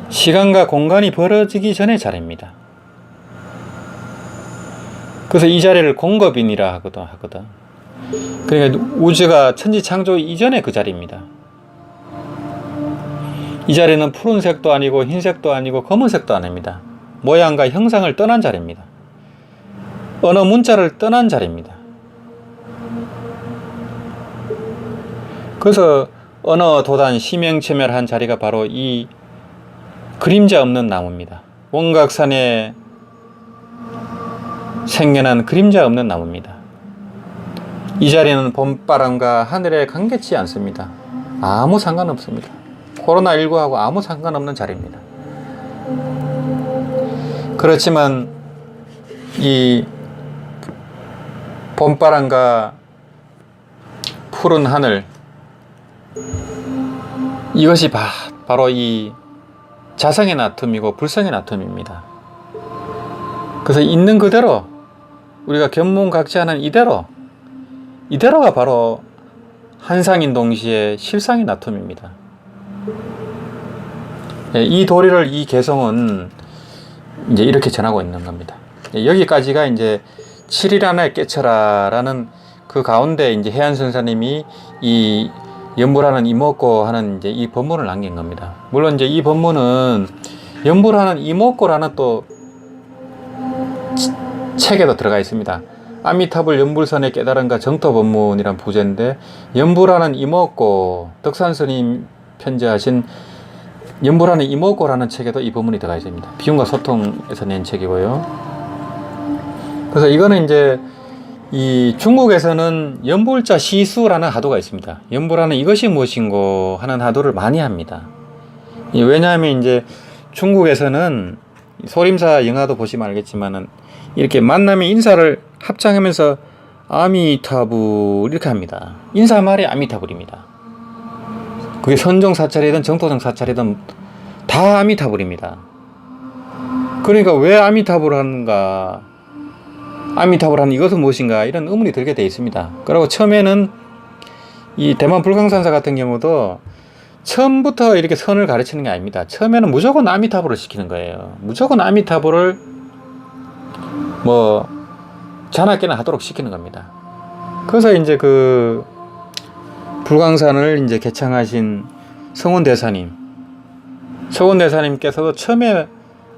시간과 공간이 벌어지기 전의 자리입니다. 그래서 이 자리를 공급인이라 하거든. 그러니까 우주가 천지 창조 이전의 그 자리입니다. 이 자리는 푸른색도 아니고 흰색도 아니고 검은색도 아닙니다. 모양과 형상을 떠난 자리입니다. 언어 문자를 떠난 자리입니다. 그래서 언어 도단 심행체멸한 자리가 바로 이 그림자 없는 나무입니다. 원각산에 생겨난 그림자 없는 나무입니다. 이 자리는 봄바람과 하늘에 관계치 않습니다. 아무 상관없습니다. 코로나19하고 아무 상관없는 자리입니다. 그렇지만 이 봄바람과 푸른 하늘, 이것이 바로 이 자성의 나툼이고 불성의 나툼입니다. 그래서 있는 그대로 우리가 견문각지하는 이대로가 바로 한상인 동시에 실상의 나툼입니다. 이 도리를 이 개성은 이제 이렇게 전하고 있는 겁니다. 여기까지가 이제 7일 안에 깨쳐라라는 그 가운데 이제 해안 선사님이 이 연불하는 이목고 하는 이제 이 법문을 남긴 겁니다. 물론 이제 이 법문은 연불하는 이목고라는 또 책에도 들어가 있습니다. 아미타불 연불선의 깨달음과 정토 법문이란 부제인데, 연불하는 이목고, 덕산스님 편지하신 연불하는 이목고라는 책에도 이 법문이 들어가 있습니다. 비움과 소통에서 낸 책이고요. 그래서 이거는 이제 이 중국에서는 연불자 시수라는 하도가 있습니다. 연불하는 이것이 무엇인고 하는 하도를 많이 합니다. 왜냐하면 이제 중국에서는 소림사 영화도 보시면 알겠지만은 이렇게 만나면 인사를 합창하면서 아미타불 이렇게 합니다. 인사말이 아미타불입니다. 그게 선정사찰이든 정토성 사찰이든 다 아미타불입니다. 그러니까 왜 아미타불 하는가, 아미타불 하는 이것은 무엇인가, 이런 의문이 들게 되어 있습니다. 그리고 처음에는 이 대만 불광산사 같은 경우도 처음부터 이렇게 선을 가르치는 게 아닙니다. 처음에는 무조건 아미타불을 시키는 거예요. 무조건 아미타불을 뭐 자나깨나 하도록 시키는 겁니다. 그래서 이제 그 불광산을 이제 개창하신 성원대사님께서도 처음에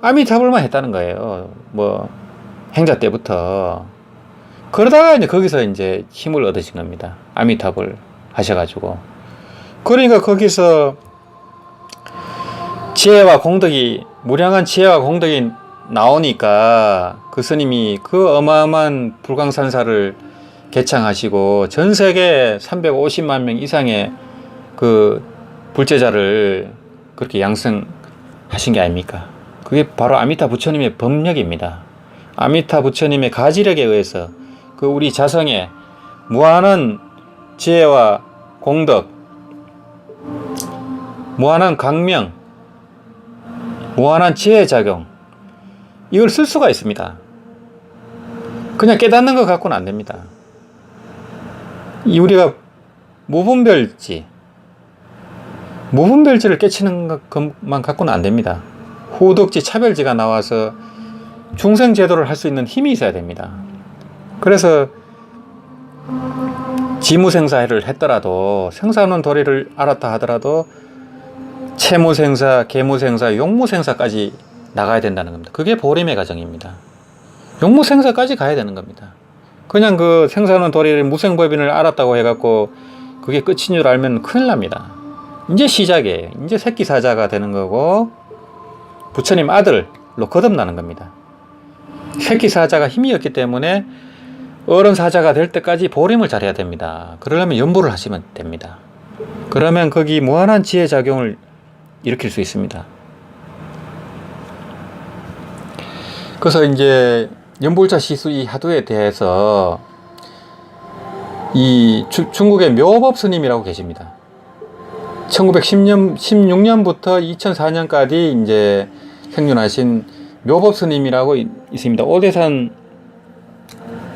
아미타불만 했다는 거예요. 뭐 행자 때부터. 그러다가 이제 거기서 이제 힘을 얻으신 겁니다. 아미타불 하셔가지고. 그러니까 거기서 지혜와 공덕이, 무량한 지혜와 공덕이 나오니까 그 스님이 그 어마어마한 불광산사를 개창하시고 전 세계 350만 명 이상의 그 불제자를 그렇게 양성하신 게 아닙니까? 그게 바로 아미타 부처님의 법력입니다. 아미타 부처님의 가지력에 의해서 그 우리 자성에 무한한 지혜와 공덕, 무한한 강명, 무한한 지혜 작용, 이걸 쓸 수가 있습니다. 그냥 깨닫는 것 갖고는 안 됩니다. 우리가 무분별지를 깨치는 것만 갖고는 안 됩니다. 후덕지, 차별지가 나와서 중생제도를 할 수 있는 힘이 있어야 됩니다. 그래서 지무생사를 했더라도, 생사하는 도리를 알았다 하더라도 채무생사, 계무생사, 용무생사까지 나가야 된다는 겁니다. 그게 보림의 과정입니다. 용무생사까지 가야 되는 겁니다. 그냥 그 생사하는 도리를 무생법인을 알았다고 해갖고 그게 끝인 줄 알면 큰일 납니다. 이제 시작이에요. 이제 새끼 사자가 되는 거고 부처님 아들로 거듭나는 겁니다. 새끼 사자가 힘이 없기 때문에 어른 사자가 될 때까지 보림을 잘해야 됩니다. 그러려면 연보를 하시면 됩니다. 그러면 거기 무한한 지혜 작용을 일으킬 수 있습니다. 그래서 이제 연불자 시수 이 하두에 대해서 이 중국의 묘법 스님이라고 계십니다. 1916년부터 2004년까지 이제 생존하신 묘법 스님이라고 있습니다. 오대산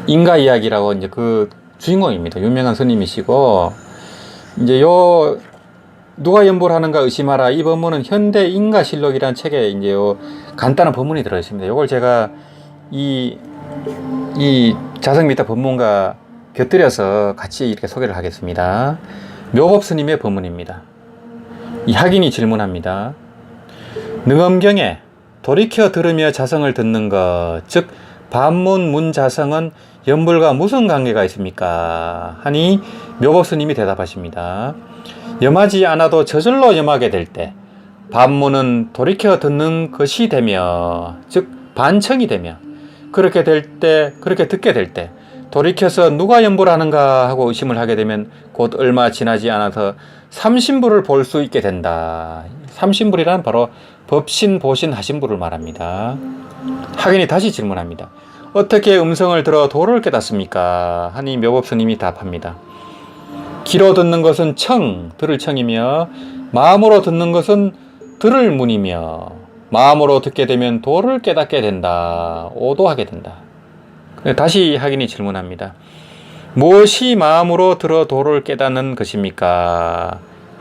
인가 이야기라고 이제 그 주인공입니다. 유명한 스님이시고, 이제 요 누가 연보를 하는가 의심하라, 이 법문은 현대 인가실록이라는 책에 이제 요 간단한 법문이 들어 있습니다. 요걸 제가 이 자성미타 법문과 곁들여서 같이 이렇게 소개를 하겠습니다. 묘법 스님의 법문입니다. 이 학인이 질문합니다. 능엄경에 돌이켜 들으며 자성을 듣는 것, 즉 반문 문자성은 연불과 무슨 관계가 있습니까? 하니 묘법 스님이 대답하십니다. 염하지 않아도 저절로 염하게 될 때, 반문은 돌이켜 듣는 것이 되며, 즉 반청이 되며, 그렇게 듣게 될 때, 돌이켜서 누가 연불하는가 하고 의심을 하게 되면 곧 얼마 지나지 않아서 삼신부를 볼 수 있게 된다. 삼신부리란 바로 법신, 보신, 하신부를 말합니다. 학인이 다시 질문합니다. 어떻게 음성을 들어 도를 깨닫습니까? 하니 묘법 스님이 답합니다. 귀로 듣는 것은 청, 들을 청이며, 마음으로 듣는 것은 들을 문이며, 마음으로 듣게 되면 도를 깨닫게 된다. 오도하게 된다. 다시 학인이 질문합니다. 무엇이 마음으로 들어 도를 깨닫는 것입니까?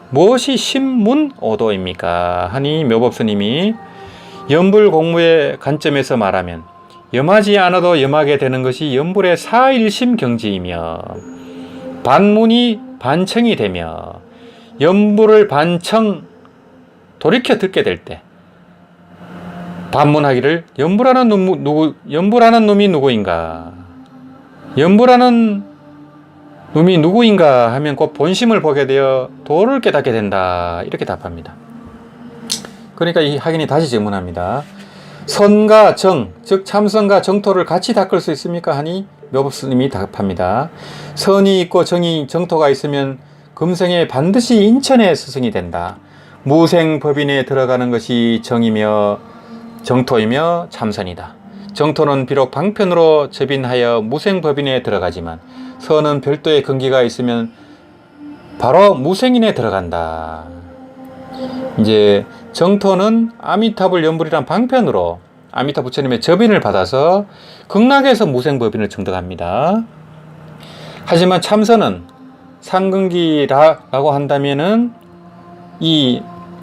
무엇이 신문 오도입니까? 하니 묘법 스님이 연불 공무의 관점에서 말하면 염하지 않아도 염하게 되는 것이 연불의 사일심 경지이며, 반문이 반청이 되며, 연불을 반청 돌이켜 듣게 될 때 반문하기를 연불하는 놈이 누구인가? 연불하는 놈이 누구인가 하면 곧 본심을 보게 되어 도를 깨닫게 된다. 이렇게 답합니다. 그러니까 이 학인이 다시 질문합니다. 선과 정, 즉 참선과 정토를 같이 닦을 수 있습니까? 하니 묘법 스님이 답합니다. 선이 있고 정토가 있으면 금생에 반드시 인천의 스승이 된다. 무생법인에 들어가는 것이 정이며 정토이며 참선이다. 정토는 비록 방편으로 접인하여 무생법인에 들어가지만 선은 별도의 근기가 있으면 바로 무생인에 들어간다. 이제 정토는 아미타불 연불이란 방편으로 아미타 부처님의 접인을 받아서 극락에서 무생법인을 정득합니다. 하지만 참선은 상근기라고 한다면은 이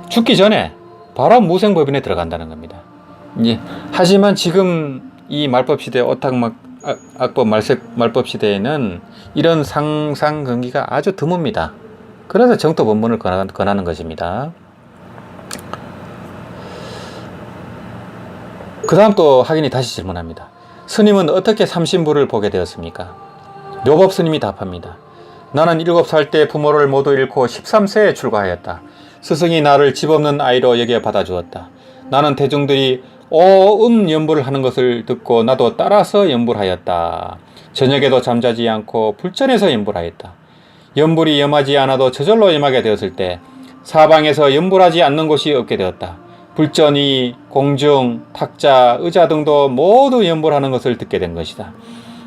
죽기 전에 바로 무생법인에 들어간다는 겁니다. 이제 하지만 지금 이 말법 시대, 오탁악법 말법 시대에는 이런 상근기가 아주 드뭅니다. 그래서 정토 법문을 권하는 것입니다. 그 다음 또 학인이 다시 질문합니다. 스님은 어떻게 삼신부를 보게 되었습니까? 묘법 스님이 답합니다. 나는 7살 때 부모를 모두 잃고 13세에 출가하였다. 스승이 나를 집 없는 아이로 여겨 받아주었다. 나는 대중들이 연불을 하는 것을 듣고 나도 따라서 연불하였다. 저녁에도 잠자지 않고 불전에서 연불하였다. 연불이 염하지 않아도 저절로 염하게 되었을 때 사방에서 연불하지 않는 곳이 없게 되었다. 불전이, 공중, 탁자, 의자 등도 모두 연불하는 것을 듣게 된 것이다.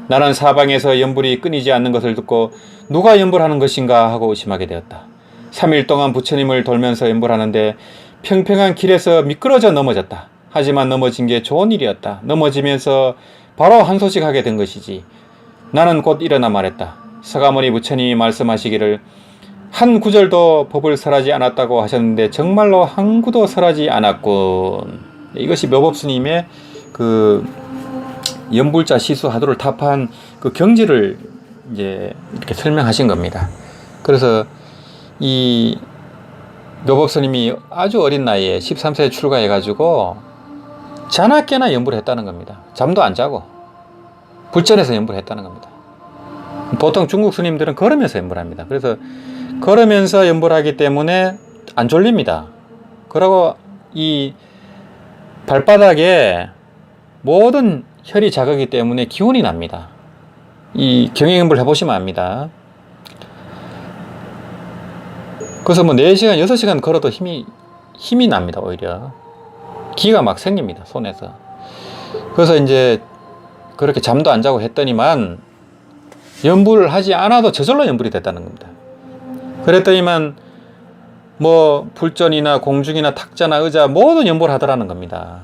나는 사방에서 연불이 끊이지 않는 것을 듣고 누가 연불하는 것인가 하고 의심하게 되었다. 3일 동안 부처님을 돌면서 연불하는데 평평한 길에서 미끄러져 넘어졌다. 하지만 넘어진 게 좋은 일이었다. 넘어지면서 바로 한 소식 하게 된 것이지. 나는 곧 일어나 말했다. 서가모니 부처님이 말씀하시기를 한 구절도 법을 설하지 않았다고 하셨는데 정말로 한 구도 설하지 않았군. 이것이 묘법스님의 그 연불자 시수 하도를 타파한 그 경지를 이제 이렇게 설명하신 겁니다. 그래서 이 묘법스님이 아주 어린 나이에 13세에 출가해가지고 자나깨나 연불을 했다는 겁니다. 잠도 안 자고 불전에서 연불을 했다는 겁니다. 보통 중국 스님들은 걸으면서 연불합니다. 그래서 걸으면서 연불하기 때문에 안 졸립니다. 그리고 이 발바닥에 모든 혈이 자극이기 때문에 기운이 납니다. 이 경행연불 해보시면 압니다. 그래서 뭐 4시간, 6시간 걸어도 힘이 납니다. 오히려 기가 막 생깁니다. 손에서. 그래서 이제 그렇게 잠도 안 자고 했더니만 연불을 하지 않아도 저절로 연불이 됐다는 겁니다. 그랬더니만 뭐 불전이나 공중이나 탁자나 의자 모두 연불을 하더라는 겁니다.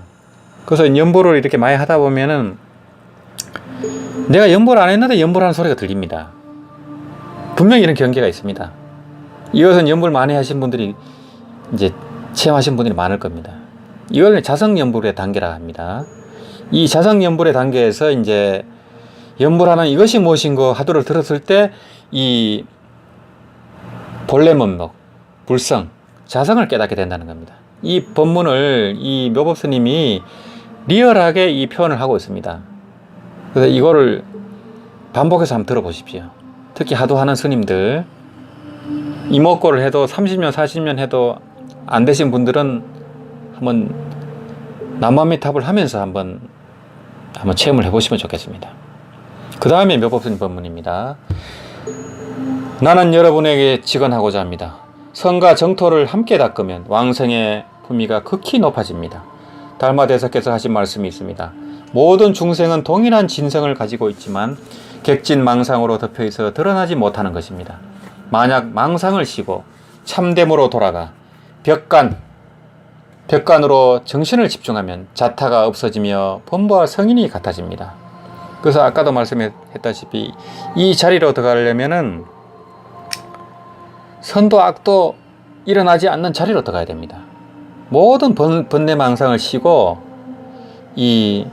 그래서 연불을 이렇게 많이 하다 보면은 내가 연불 안 했는데 연불하는 소리가 들립니다. 분명히 이런 경계가 있습니다. 이것은 연불 많이 하신 분들이 이제 체험하신 분들이 많을 겁니다. 이걸 자성연불의 단계라 합니다. 이 자성연불의 단계에서 이제 연불하는 이것이 무엇인고 하도를 들었을 때 이 본래 면목, 불성, 자성을 깨닫게 된다는 겁니다. 이 법문을 이 묘법스님이 리얼하게 이 표현을 하고 있습니다. 그래서 이거를 반복해서 한번 들어보십시오. 특히 하도하는 스님들, 이목고를 해도 30년, 40년 해도 안 되신 분들은 한번 남아미탑을 하면서 한번 체험을 해보시면 좋겠습니다. 그 다음에 묘법스님 법문입니다. 나는 여러분에게 직언하고자 합니다. 성과 정토를 함께 닦으면 왕성의 품위가 극히 높아집니다. 달마대사께서 하신 말씀이 있습니다. 모든 중생은 동일한 진성을 가지고 있지만 객진망상으로 덮여있어 드러나지 못하는 것입니다. 만약 망상을 쉬고 참됨으로 돌아가 벽간으로 정신을 집중하면 자타가 없어지며 범부와 성인이 같아집니다. 그래서 아까도 말씀했다시피 이 자리로 들어가려면은 선도 악도 일어나지 않는 자리로 들어가야 됩니다. 모든 번뇌망상을 쉬고 이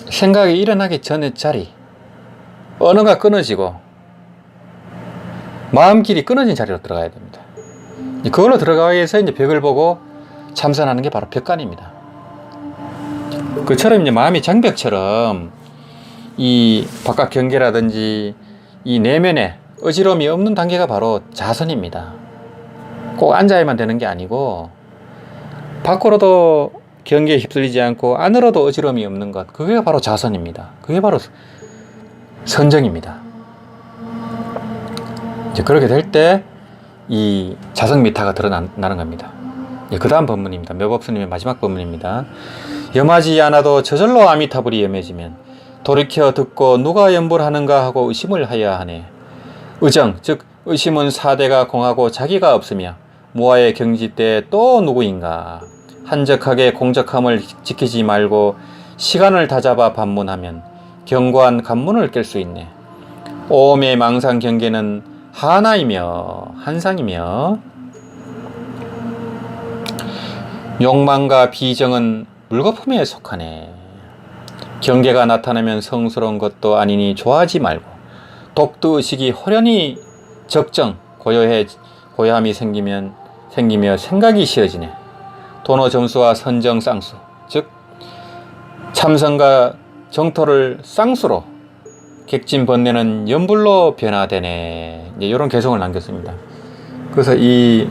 생각이 일어나기 전의 자리, 언어가 끊어지고 마음길이 끊어진 자리로 들어가야 됩니다. 그걸로 들어가기 위해서 이제 벽을 보고 참선하는 게 바로 벽간입니다. 그처럼 이제 마음이 장벽처럼 이 바깥 경계라든지 이 내면에 어지러움이 없는 단계가 바로 자선입니다. 꼭 앉아야만 되는 게 아니고 밖으로도 경계에 휩쓸리지 않고 안으로도 어지러움이 없는 것, 그게 바로 자선입니다. 그게 바로 선정입니다. 이제 그렇게 될 때 이 자성미타가 드러나는 겁니다. 그 다음 법문입니다. 묘법스님의 마지막 법문입니다. 염하지 않아도 저절로 아미타불이 염해지면 돌이켜 듣고 누가 연불하는가 하고 의심을 하여야 하네. 의정, 즉 의심은 사대가 공하고 자기가 없으며 무아의 경지 때 또 누구인가. 한적하게 공적함을 지키지 말고 시간을 다잡아 반문하면 견고한 관문을 깰 수 있네. 오음의 망상 경계는 하나이며 한상이며 욕망과 비정은 물거품에 속하네. 경계가 나타나면 성스러운 것도 아니니 좋아하지 말고 독도 의식이 호련히 적정 고요함이 생기며 생각이 쉬어지네. 도노 점수와 선정 쌍수, 즉 참선과 정토를 쌍수로 객진 번뇌는 연불로 변화되네. 이런 개성을 남겼습니다. 그래서 이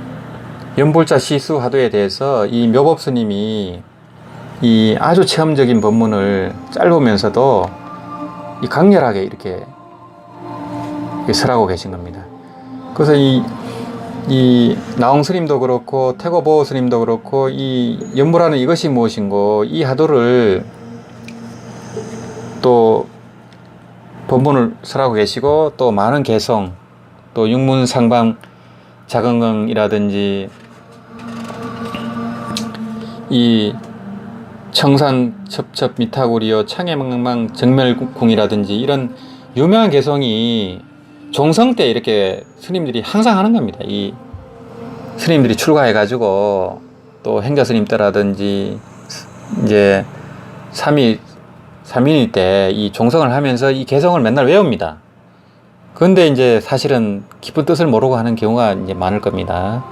연불자 시수 하도에 대해서 이 묘법스님이 이 아주 체험적인 법문을 짧으면서도 이 강렬하게 이렇게 설하고 계신 겁니다. 그래서 이 이 나홍 스님도 그렇고 태고보호 스님도 그렇고 이 연불하는 이것이 무엇인고 이 하도를 또 법문을 설하고 계시고 또 많은 개성 또 육문상방 자경강이라든지 이 청산 첩첩 미타구리요 창해망망 정멸궁이라든지 이런 유명한 개성이 종성 때 이렇게 스님들이 항상 하는 겁니다. 이 스님들이 출가해 가지고 또 행자 스님 때라든지 이제 삼인이 때 이 종성을 하면서 이 개성을 맨날 외웁니다. 그런데 이제 사실은 깊은 뜻을 모르고 하는 경우가 이제 많을 겁니다.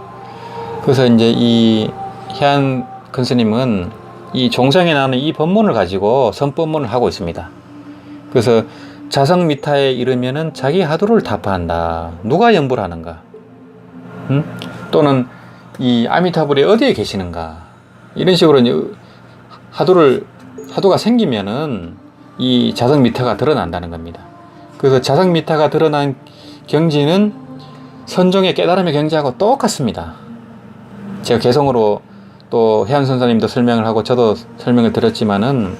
그래서 이제 이 해안 큰 스님은 이 종성에 나오는 이 법문을 가지고 선법문을 하고 있습니다. 그래서 자성미타에 이르면은 자기 하도를 타파한다. 누가 연불 하는가? 또는 이 아미타불이 어디에 계시는가? 이런 식으로 이제 하도가 생기면은 이 자성미타가 드러난다는 겁니다. 그래서 자성미타가 드러난 경지는 선종의 깨달음의 경지하고 똑같습니다. 제가 개성으로 또 해안 선사님도 설명을 하고 저도 설명을 드렸지만은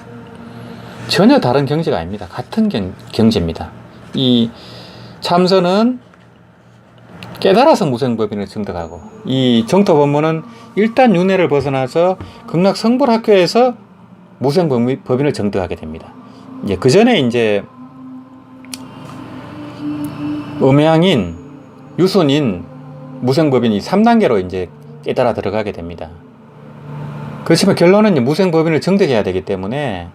전혀 다른 경지가 아닙니다. 같은 경지입니다. 이 참선은 깨달아서 무생법인을 증득하고 이 정토법문은 일단 윤회를 벗어나서 극락성불학교에서 무생법인을 증득하게 됩니다. 이제 그 전에 이제 음양인, 유순인, 무생법인이 3단계로 이제 깨달아 들어가게 됩니다. 그렇지만 결론은 무생법인을 증득해야 되기 때문에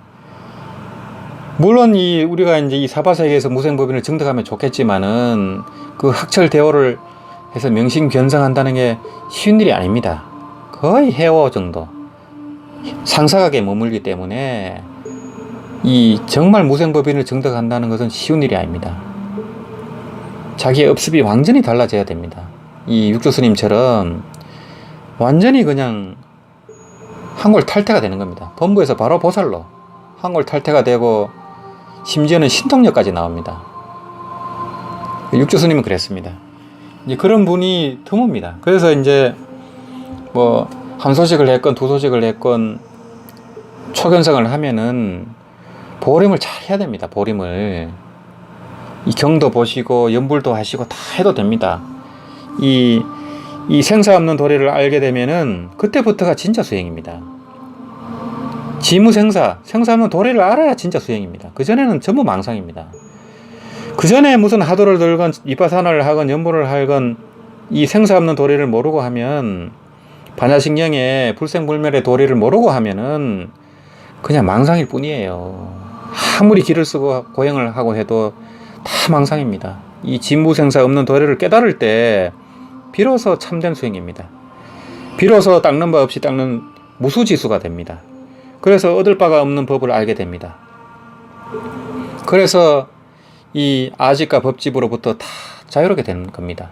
물론 우리가 이제 이 사바세계에서 무생법인을 증득하면 좋겠지만은 그 학철대오를 해서 명심견성한다는 게 쉬운 일이 아닙니다. 거의 해오 정도 상사각에 머물기 때문에 이 정말 무생법인을 증득한다는 것은 쉬운 일이 아닙니다. 자기의 업습이 완전히 달라져야 됩니다. 이 육조스님처럼 완전히 그냥 한골 탈퇴가 되는 겁니다. 범부에서 바로 보살로 한골 탈퇴가 되고 심지어는 신통력까지 나옵니다. 육조스님은 그랬습니다. 이제 그런 분이 드뭅니다. 그래서 이제 뭐 한 소식을 했건 두 소식을 했건 초견성을 하면은 보림을 잘 해야 됩니다. 보림을 이 경도 보시고 연불도 하시고 다 해도 됩니다. 이 생사 없는 도리를 알게 되면은 그때부터가 진짜 수행입니다. 지무생사, 생사 없는 도리를 알아야 진짜 수행입니다. 그전에는 전부 망상입니다. 그전에 무슨 하도를 들건 이빠사나를 하건 연불을 하건 이 생사 없는 도리를 모르고 하면 반야식령의 불생불멸의 도리를 모르고 하면은 그냥 망상일 뿐이에요. 아무리 길을 쓰고 고행을 하고 해도 다 망상입니다. 이 진무생사 없는 도리를 깨달을 때 비로소 참된 수행입니다. 비로소 닦는 바 없이 닦는 무수지수가 됩니다. 그래서 얻을 바가 없는 법을 알게 됩니다. 그래서 이 아집과 법집으로부터 다 자유롭게 되는 겁니다.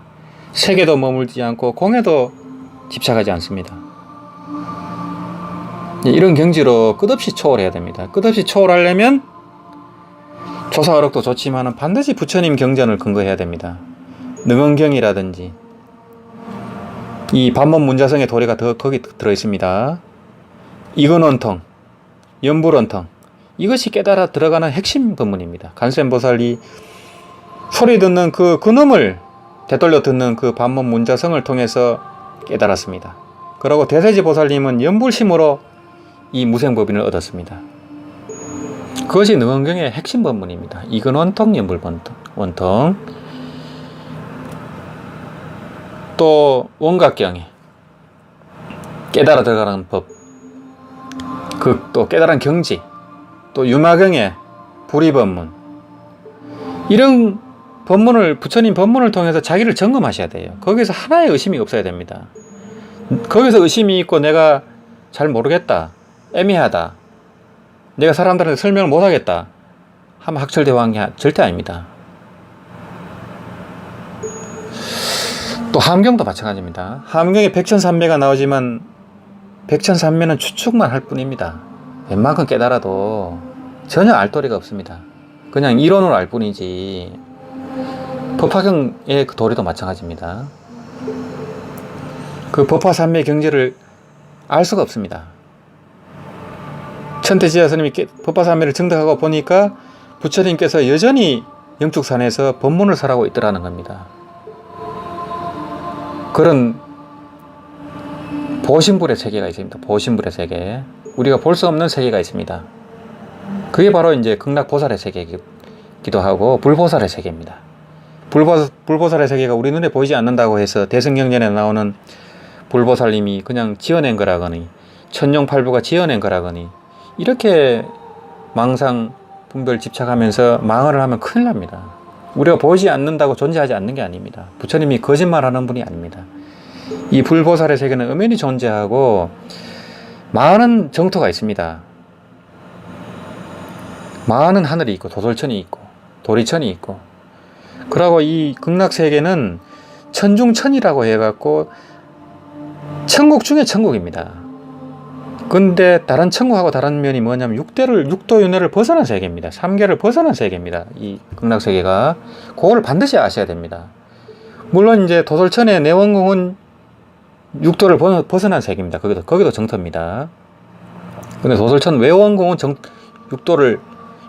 색에도 머물지 않고 공에도 집착하지 않습니다. 이런 경지로 끝없이 초월해야 됩니다. 끝없이 초월하려면 조사어록도 좋지만 반드시 부처님 경전을 근거해야 됩니다. 능언경이라든지 이 반문문자성의 도리가 거기 들어있습니다. 이근원통, 연불원통 이것이 깨달아 들어가는 핵심 법문입니다. 간센보살이 소리 듣는 그 근음을 되돌려 듣는 그 반문문자성을 통해서 깨달았습니다. 그리고 대세지보살님은 연불심으로 이 무생법인을 얻었습니다. 그것이 능언경의 핵심 법문입니다. 이근원통, 연불원통. 또 원각경에 깨달아 들어가는 법, 또 깨달은 경지, 또 유마경의 불의법문, 이런 법문을 부처님 법문을 통해서 자기를 점검하셔야 돼요. 거기서 하나의 의심이 없어야 됩니다. 거기서 의심이 있고 내가 잘 모르겠다, 애매하다, 내가 사람들한테 설명을 못하겠다 하면 학철대왕이 절대 아닙니다. 또 함경도 마찬가지입니다. 함경에 백천삼매가 나오지만 백천삼매는 추측만 할 뿐입니다. 웬만큼 깨달아도 전혀 알도리가 없습니다. 그냥 이론으로 알 뿐이지. 법화경의 그 도리도 마찬가지입니다. 그 법화산맥 경지를 알 수가 없습니다. 천태지자 스님이 법화산맥을 정득하고 보니까 부처님께서 여전히 영축산에서 법문을 설하고 있더라는 겁니다. 그런 보신불의 세계가 있습니다. 보신불의 세계. 우리가 볼 수 없는 세계가 있습니다. 그게 바로 이제 극락보살의 세계이기도 하고 불보살의 세계입니다. 불보살의 세계가 우리 눈에 보이지 않는다고 해서 대승경전에 나오는 불보살님이 그냥 지어낸 거라거니 천룡팔부가 지어낸 거라거니 이렇게 망상 분별 집착하면서 망언을 하면 큰일 납니다. 우리가 보이지 않는다고 존재하지 않는 게 아닙니다. 부처님이 거짓말하는 분이 아닙니다. 이 불보살의 세계는 엄연히 존재하고 많은 정토가 있습니다. 많은 하늘이 있고 도솔천이 있고 도리천이 있고, 그러고 이 극락세계는 천중천이라고 해갖고 천국 중에 천국입니다. 근데 다른 천국하고 다른 면이 뭐냐면 육도윤회를 벗어난 세계입니다. 3계를 벗어난 세계입니다. 이 극락세계가. 그걸 반드시 아셔야 됩니다. 물론 이제 도솔천의 내원궁은 육도를 벗어난 세계입니다. 거기도 정토입니다. 근데 도솔천 외원궁은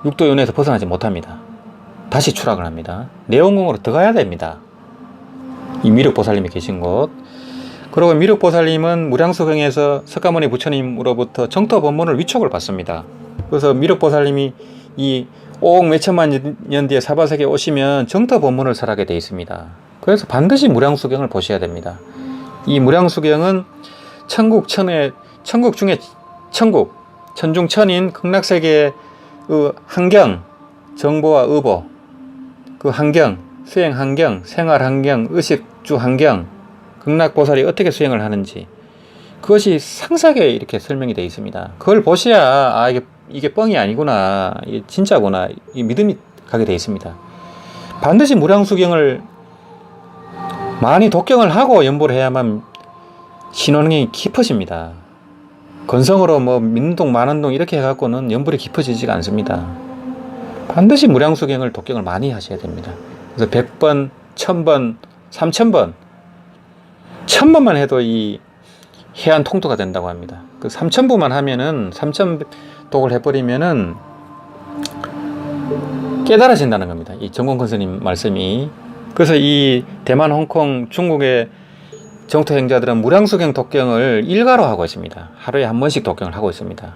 육도윤회에서 벗어나지 못합니다. 다시 추락을 합니다. 내원궁으로 들어가야 됩니다. 이 미륵보살님이 계신 곳. 그리고 미륵보살님은 무량수경에서 석가모니 부처님으로부터 정토 법문을 위촉을 받습니다. 그래서 미륵보살님이 이 5억 몇천만 년 뒤에 사바세계에 오시면 정토 법문을 설하게 되어 있습니다. 그래서 반드시 무량수경을 보셔야 됩니다. 이 무량수경은 천국 중에 천국, 천중천인 극락세계의 환경, 정보와 의보, 그 환경, 수행 환경, 생활 환경, 의식주 환경, 극락보살이 어떻게 수행을 하는지 그것이 상세하게 이렇게 설명이 되어 있습니다. 그걸 보셔야 이게 뻥이 아니구나, 이게 진짜구나, 이 믿음이 가게 되어 있습니다. 반드시 무량수경을 많이 독경을 하고 연보를 해야만 신원이 깊어집니다. 건성으로 뭐 민동 만원동 이렇게 해갖고는 연불이 깊어지지가 않습니다. 반드시 무량수경을 독경을 많이 하셔야 됩니다. 그래서 100번, 1000번, 3000번, 1000번만 해도 이 해안 통도가 된다고 합니다. 그 3000부만 하면은 3000독을 해버리면은 깨달아진다는 겁니다. 이 정공근 스님 말씀이. 그래서 이 대만, 홍콩, 중국의 정토 행자들은 무량수경 독경을 일가로 하고 있습니다. 하루에 한 번씩 독경을 하고 있습니다.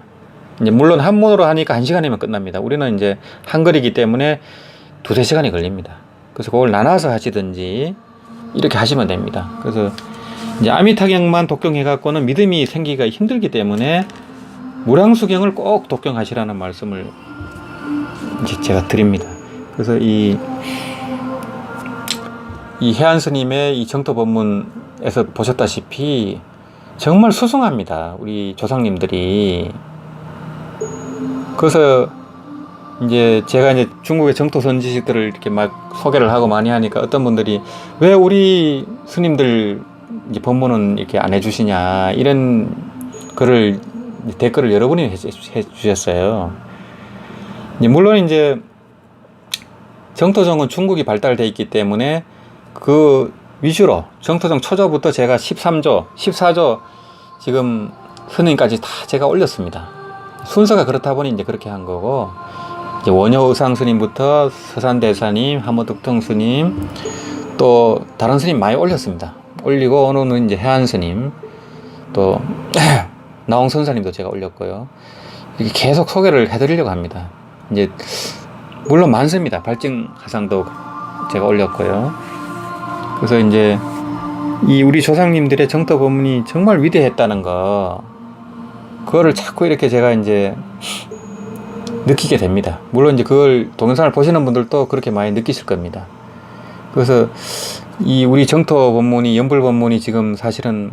이제 물론 한문으로 하니까 1시간이면 끝납니다. 우리는 이제 한글이기 때문에 2-3시간이 걸립니다. 그래서 그걸 나눠서 하시든지 이렇게 하시면 됩니다. 그래서 이제 아미타경만 독경해갖고는 믿음이 생기기가 힘들기 때문에 무량수경을 꼭 독경하시라는 말씀을 이제 제가 드립니다. 그래서 이 해안 스님의 이 정토 법문에서 보셨다시피 정말 수승합니다. 우리 조상님들이. 그래서 이제 제가 이제 중국의 정토 선지식들을 이렇게 막 소개를 하고 많이 하니까 어떤 분들이 왜 우리 스님들 이제 법문은 이렇게 안 해주시냐, 이런 댓글을 여러분이 해주셨어요. 물론 이제 정토정은 중국이 발달되어 있기 때문에 그 위주로 정토정 초조부터 제가 13조, 14조 지금 스님까지 다 제가 올렸습니다. 순서가 그렇다 보니 이제 그렇게 한 거고, 이제 원효의상 스님부터 서산대사님, 하모득통 스님, 또 다른 스님 많이 올렸습니다. 올리고 오늘은 이제 해안 스님, 또 나홍선사님도 제가 올렸고요. 이렇게 계속 소개를 해드리려고 합니다. 이제 물론 많습니다. 발증하상도 제가 올렸고요. 그래서 이제 이 우리 조상님들의 정토 법문이 정말 위대했다는 거, 그거를 자꾸 이렇게 제가 이제 느끼게 됩니다. 물론 이제 그걸 동영상을 보시는 분들도 그렇게 많이 느끼실 겁니다. 그래서 이 우리 정토 법문이, 연불 법문이 지금 사실은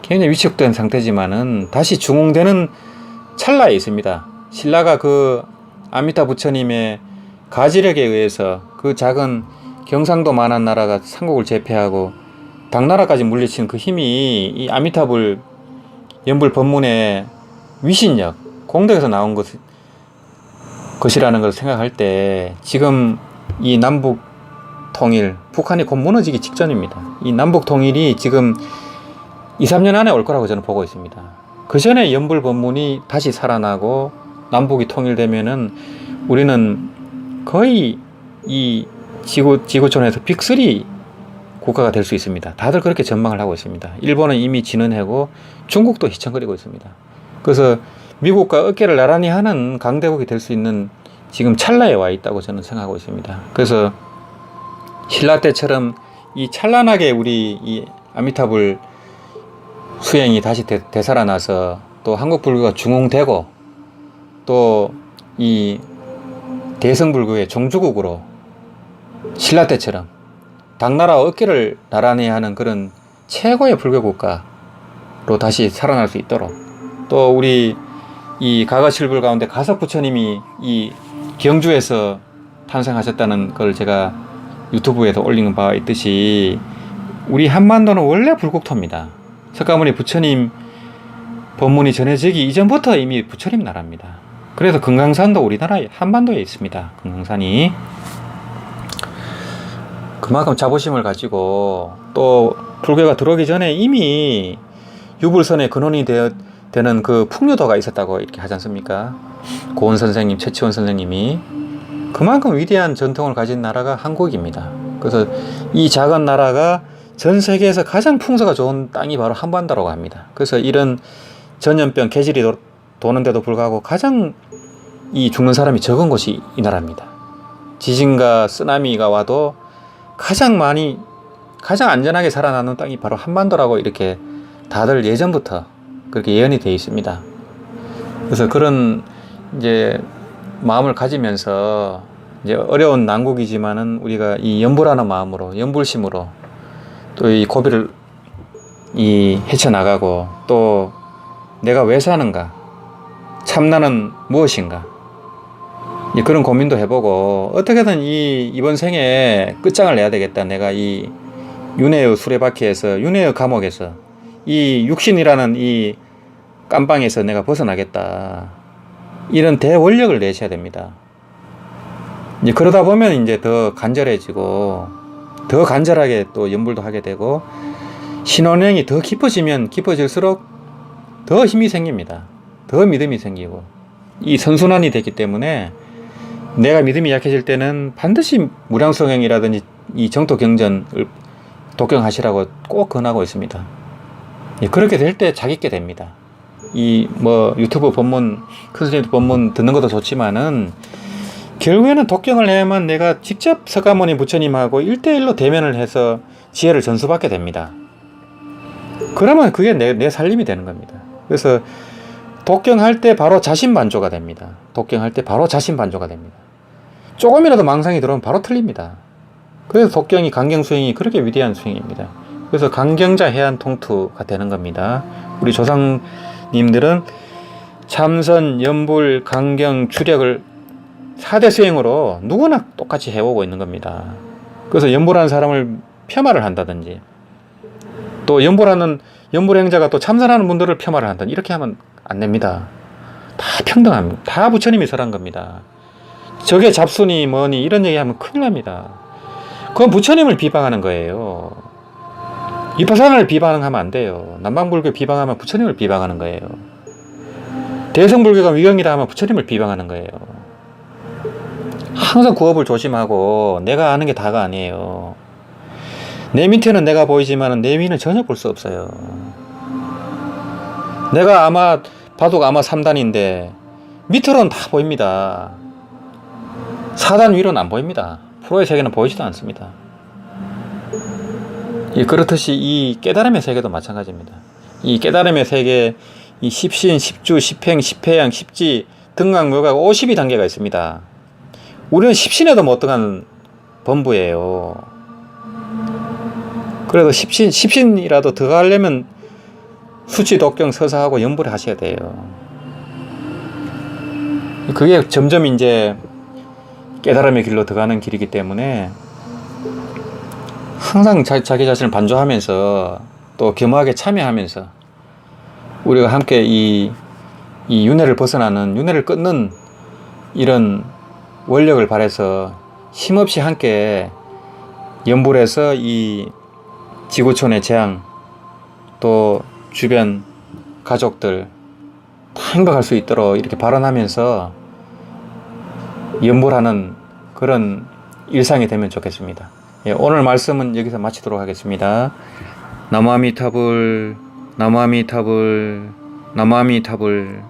굉장히 위축된 상태지만은 다시 중흥되는 찰나에 있습니다. 신라가 그 아미타 부처님의 가지력에 의해서 그 작은 경상도만한 나라가 삼국을 제패하고 당나라까지 물리친 그 힘이 이 아미타불 연불 법문의 위신력, 공덕에서 나온 것이라는 것을 생각할 때 지금 이 남북 통일, 북한이 곧 무너지기 직전입니다. 이 남북 통일이 지금 2, 3년 안에 올 거라고 저는 보고 있습니다. 그 전에 연불 법문이 다시 살아나고 남북이 통일되면은 우리는 거의 이 지구촌에서 빅3 국가가 될 수 있습니다. 다들 그렇게 전망을 하고 있습니다. 일본은 이미 진언하고 중국도 휘청거리고 있습니다. 그래서 미국과 어깨를 나란히 하는 강대국이 될 수 있는 지금 찰나에 와 있다고 저는 생각하고 있습니다. 그래서 신라 때처럼 이 찬란하게 우리 이 아미타불 수행이 다시 되살아나서 또 한국 불교가 중흥되고 또 이 대성불교의 종주국으로 신라 때처럼 당나라와 어깨를 나란히 하는 그런 최고의 불교 국가로 다시 살아날 수 있도록 또 우리 이 가가실불 가운데 가섭 부처님이 이 경주에서 탄생하셨다는 걸 제가 유튜브에도 올린 바가 있듯이 우리 한반도는 원래 불국토입니다. 석가모니 부처님 법문이 전해지기 이전부터 이미 부처님 나라입니다. 그래서 금강산도 우리나라 한반도에 있습니다. 금강산이 그만큼 자부심을 가지고 또 불교가 들어오기 전에 이미 유불선의 근원이 되는 그 풍류도가 있었다고 이렇게 하지 않습니까? 고은 선생님, 최치원 선생님이 그만큼 위대한 전통을 가진 나라가 한국입니다. 그래서 이 작은 나라가 전 세계에서 가장 풍수가 좋은 땅이 바로 한반도라고 합니다. 그래서 이런 전염병, 개질이 도는데도 불구하고 가장 이 죽는 사람이 적은 곳이 이 나라입니다. 지진과 쓰나미가 와도 가장 안전하게 살아나는 땅이 바로 한반도라고 이렇게 다들 예전부터 그렇게 예언이 되어 있습니다. 그래서 그런 이제 마음을 가지면서 이제 어려운 난국이지만은 우리가 이 연불하는 마음으로, 연불심으로 또 이 고비를 헤쳐나가고 또 내가 왜 사는가? 참나는 무엇인가? 그런 고민도 해보고 어떻게든 이번 생에 끝장을 내야 되겠다. 내가 이 윤회의 수레바퀴에서, 윤회의 감옥에서 이 육신이라는 이 깜방에서 내가 벗어나겠다. 이런 대원력을 내셔야 됩니다. 이제 그러다 보면 이제 더 간절해지고 더 간절하게 또 연불도 하게 되고 신혼여행이 더 깊어지면 깊어질수록 더 힘이 생깁니다. 더 믿음이 생기고 이 선순환이 됐기 때문에 내가 믿음이 약해질 때는 반드시 무량성행이라든지 이 정토경전을 독경하시라고 꼭 권하고 있습니다. 그렇게 될 때 잘 있게 됩니다. 이 유튜브 법문, 큰 스님 법문 듣는 것도 좋지만은 결국에는 독경을 해야만 내가 직접 석가모니 부처님하고 1대1로 대면을 해서 지혜를 전수받게 됩니다. 그러면 그게 내 살림이 되는 겁니다. 그래서 독경할 때 바로 자신반조가 됩니다. 독경할 때 바로 자신반조가 됩니다. 조금이라도 망상이 들어오면 바로 틀립니다. 그래서 독경이 강경수행이 그렇게 위대한 수행입니다. 그래서 강경자 해안 통투가 되는 겁니다. 우리 조상님들은 참선, 연불, 강경, 추력을 4대 수행으로 누구나 똑같이 해오고 있는 겁니다. 그래서 연불하는 사람을 폄하를 한다든지 또 연불행자가 또 참선하는 분들을 폄하를 한다든지 이렇게 하면 안 됩니다. 다 평등합니다. 다 부처님이 설한 겁니다. 저게 잡순이 뭐니 이런 얘기하면 큰일 납니다. 그건 부처님을 비방하는 거예요. 위파사나를 비방하면 안 돼요. 남방불교 비방하면 부처님을 비방하는 거예요. 대성불교가 위경이다 하면 부처님을 비방하는 거예요. 항상 구업을 조심하고 내가 아는 게 다가 아니에요. 내 밑에는 내가 보이지만 내 위는 전혀 볼 수 없어요. 내가 바둑 아마 3단인데 밑으로는 다 보입니다. 4단 위로는 안 보입니다. 프로의 세계는 보이지도 않습니다. 그렇듯이 이 깨달음의 세계도 마찬가지입니다. 이 깨달음의 세계, 이 십신, 십주, 십행, 십회양, 십지, 등강묘가 52단계가 있습니다. 우리는 십신에도 못 들어가는 범부예요. 그래도 십신이라도 들어가려면 수치, 독경, 서사하고 연불을 하셔야 돼요. 그게 점점 이제 깨달음의 길로 들어가는 길이기 때문에 항상 자기 자신을 반조하면서 또 겸허하게 참여하면서 우리가 함께 이 윤회를 벗어나는, 윤회를 끊는 이런 원력을 발해서 힘없이 함께 연불해서 이 지구촌의 재앙, 또 주변 가족들 다 행복할 수 있도록 이렇게 발언하면서 연불하는 그런 일상이 되면 좋겠습니다. 예, 오늘 말씀은 여기서 마치도록 하겠습니다. 나무아미타불, 나무아미타불, 나무아미타불.